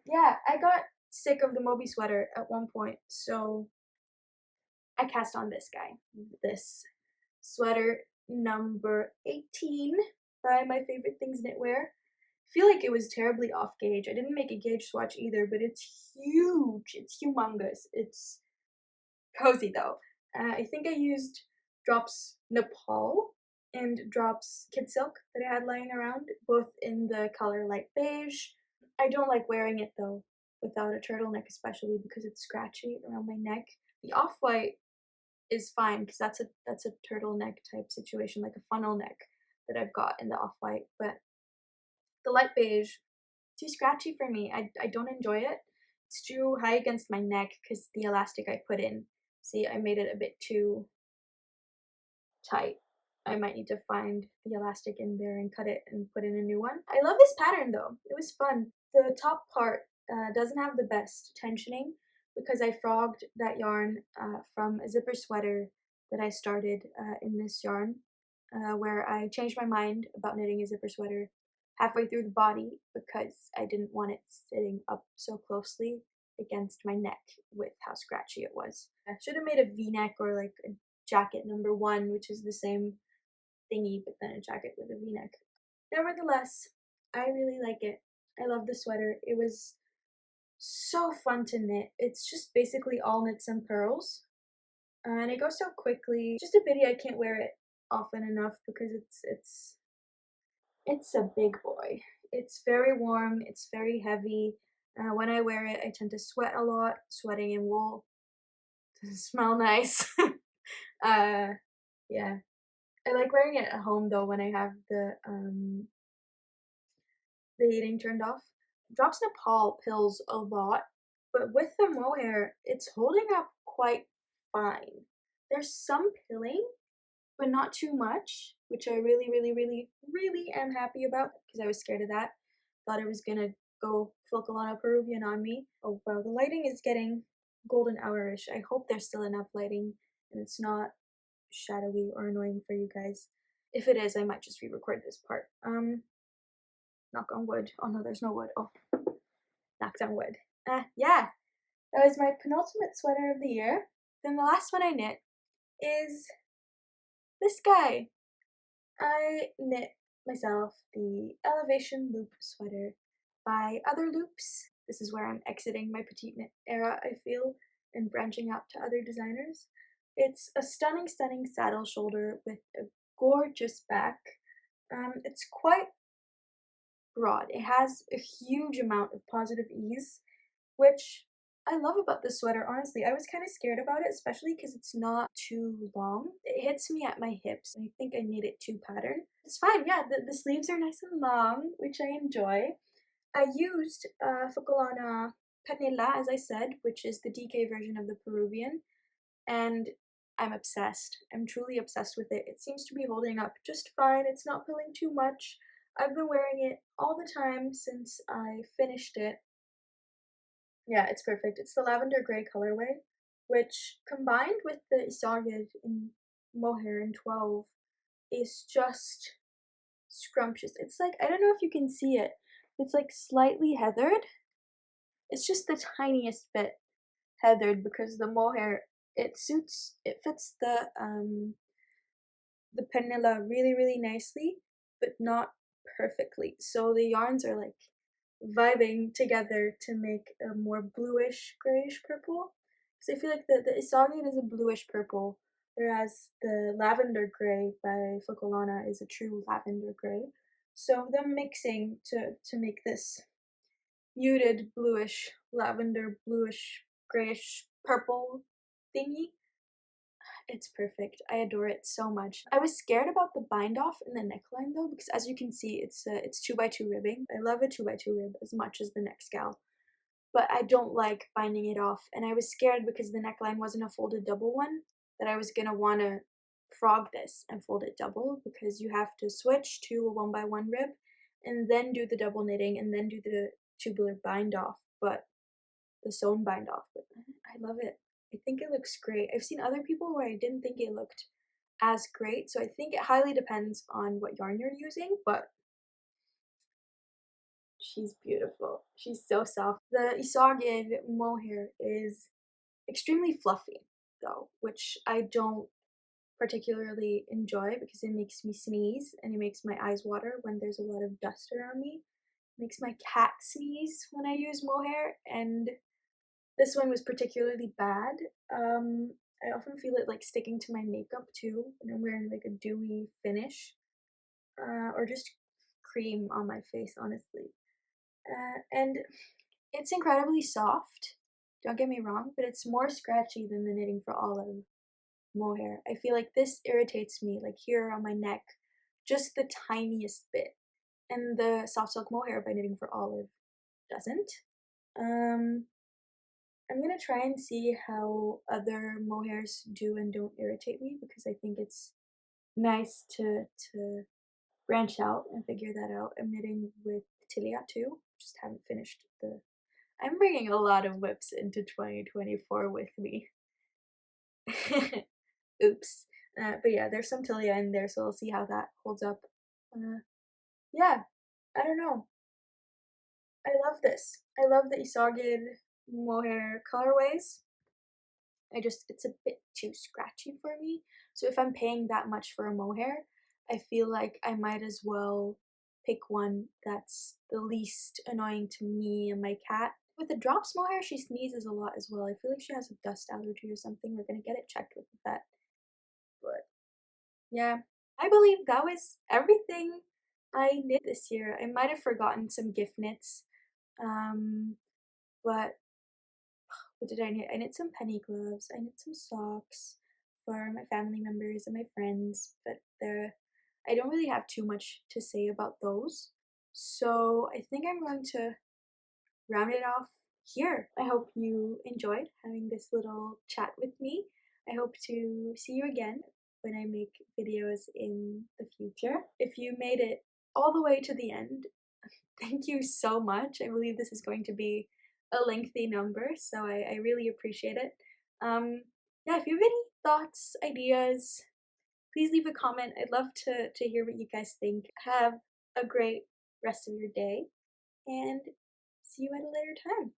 S1: Yeah, I got sick of the Moby sweater at one point, so I cast on this guy. This sweater number 18 by My Favorite Things Knitwear. I feel like it was terribly off gauge. I didn't make a gauge swatch either, but it's huge. It's humongous. It's cozy though. I think I used drops Nepal and drops Kid Silk that I had lying around, both in the color light beige. I don't like wearing it though, without a turtleneck, especially because it's scratchy around my neck. The off-white is fine because that's a turtleneck type situation, like a funnel neck that I've got in the off-white, but the light beige, too scratchy for me. I don't enjoy it. It's too high against my neck because the elastic I put in, see, I made it a bit too tight. I might need to find the elastic in there and cut it and put in a new one. I love this pattern though. It was fun. The top part doesn't have the best tensioning because I frogged that yarn from a zipper sweater that I started in this yarn where I changed my mind about knitting a zipper sweater halfway through the body because I didn't want it sitting up so closely against my neck with how scratchy it was. I should have made a v-neck or like a jacket number 1, which is the same thingy but then a jacket with a v-neck. Nevertheless, I really like it. I love the sweater. It was so fun to knit. It's just basically all knits and purls. And it goes so quickly. Just a pity I can't wear it often enough because it's a big boy. It's very warm, it's very heavy. When I wear it, I tend to sweat a lot. Sweating in wool doesn't smell nice. uh, yeah. I like wearing it at home though when I have the heating turned off. Drops Nepal pills a lot, but with the mohair, it's holding up quite fine. There's some pilling, but not too much, which I really, really, really, really am happy about because I was scared of that. Thought it was gonna go filcolana Peruvian on me. Oh wow, the lighting is getting golden hour-ish. I hope there's still enough lighting and it's not shadowy or annoying for you guys. If it is, I might just re-record this part. Knock on wood. Oh no, there's no wood. Oh, knocked on wood. Yeah, that was my penultimate sweater of the year. Then the last one I knit is this guy. I knit myself the Elevation Loop sweater by Other Loops. This is where I'm exiting my petite knit era, I feel, and branching out to other designers. It's a stunning, stunning saddle shoulder with a gorgeous back. It's quite broad. It has a huge amount of positive ease, which I love about this sweater, honestly. I was kind of scared about it, especially because it's not too long. It hits me at my hips, and I think I need it too patterned. It's fine, yeah, the sleeves are nice and long, which I enjoy. I used filcolana Petnila, as I said, which is the DK version of the Peruvian, and I'm obsessed. I'm truly obsessed with it. It seems to be holding up just fine. It's not pulling too much. I've been wearing it all the time since I finished it. Yeah, it's perfect. It's the lavender gray colorway, which combined with the Isagid in mohair in 12 is just scrumptious. It's like, I don't know if you can see it. It's like slightly heathered. It's just the tiniest bit heathered because the mohair, it fits the penila really, really nicely, but not perfectly. So the yarns are like vibing together to make a more bluish grayish purple. Because I feel like the Isagian is a bluish purple, whereas the lavender gray by Filcolana is a true lavender gray. So them mixing to make this muted bluish, lavender bluish, grayish purple thingy, it's perfect. I adore it so much. I was scared about the bind off in the neckline though, because as you can see, it's 2x2 ribbing. I love a 2x2 rib as much as the neck scowl, but I don't like binding it off. And I was scared because the neckline wasn't a folded double one, that I was gonna wanna frog this and fold it double because you have to switch to a 1x1 rib and then do the double knitting and then do the tubular bind off, but the sewn bind off. But I love it. I think it looks great. I've seen other people where I didn't think it looked as great, so I think it highly depends on what yarn you're using, but she's beautiful. She's so soft. The Isagid mohair is extremely fluffy, though, which I don't particularly enjoy because it makes me sneeze and it makes my eyes water when there's a lot of dust around me. It makes my cat sneeze when I use mohair, and this one was particularly bad. I often feel it like sticking to my makeup too when I'm wearing like a dewy finish, or just cream on my face, honestly. And it's incredibly soft. Don't get me wrong, but it's more scratchy than the Knitting for Olive mohair. I feel like this irritates me, like here on my neck, just the tiniest bit, and the soft silk mohair by Knitting for Olive doesn't. Um, I'm gonna try and see how other mohairs do and don't irritate me because I think it's nice to branch out and figure that out. I'm knitting with Tilia too. Just haven't finished the. I'm bringing a lot of whips into 2024 with me. Oops. But yeah, there's some Tilia in there, so we'll see how that holds up. Yeah, I don't know. I love this. I love the Isagid mohair colorways. It's a bit too scratchy for me. So if I'm paying that much for a mohair, I feel like I might as well pick one that's the least annoying to me and my cat. With the drop small hair, she sneezes a lot as well. I feel like she has a dust allergy or something. We're gonna get it checked with the vet. But yeah, I believe that was everything I knit this year. I might have forgotten some gift knits, um, but what did I knit? I knit some penny gloves. I knit some socks for my family members and my friends, but I don't really have too much to say about those. So I think I'm going to round it off here. I hope you enjoyed having this little chat with me. I hope to see you again when I make videos in the future. If you made it all the way to the end, thank you so much. I believe this is going to be a lengthy number, so I really appreciate it. Yeah, if you have any thoughts, ideas, please leave a comment. I'd love to hear what you guys think. Have a great rest of your day, and see you at a later time.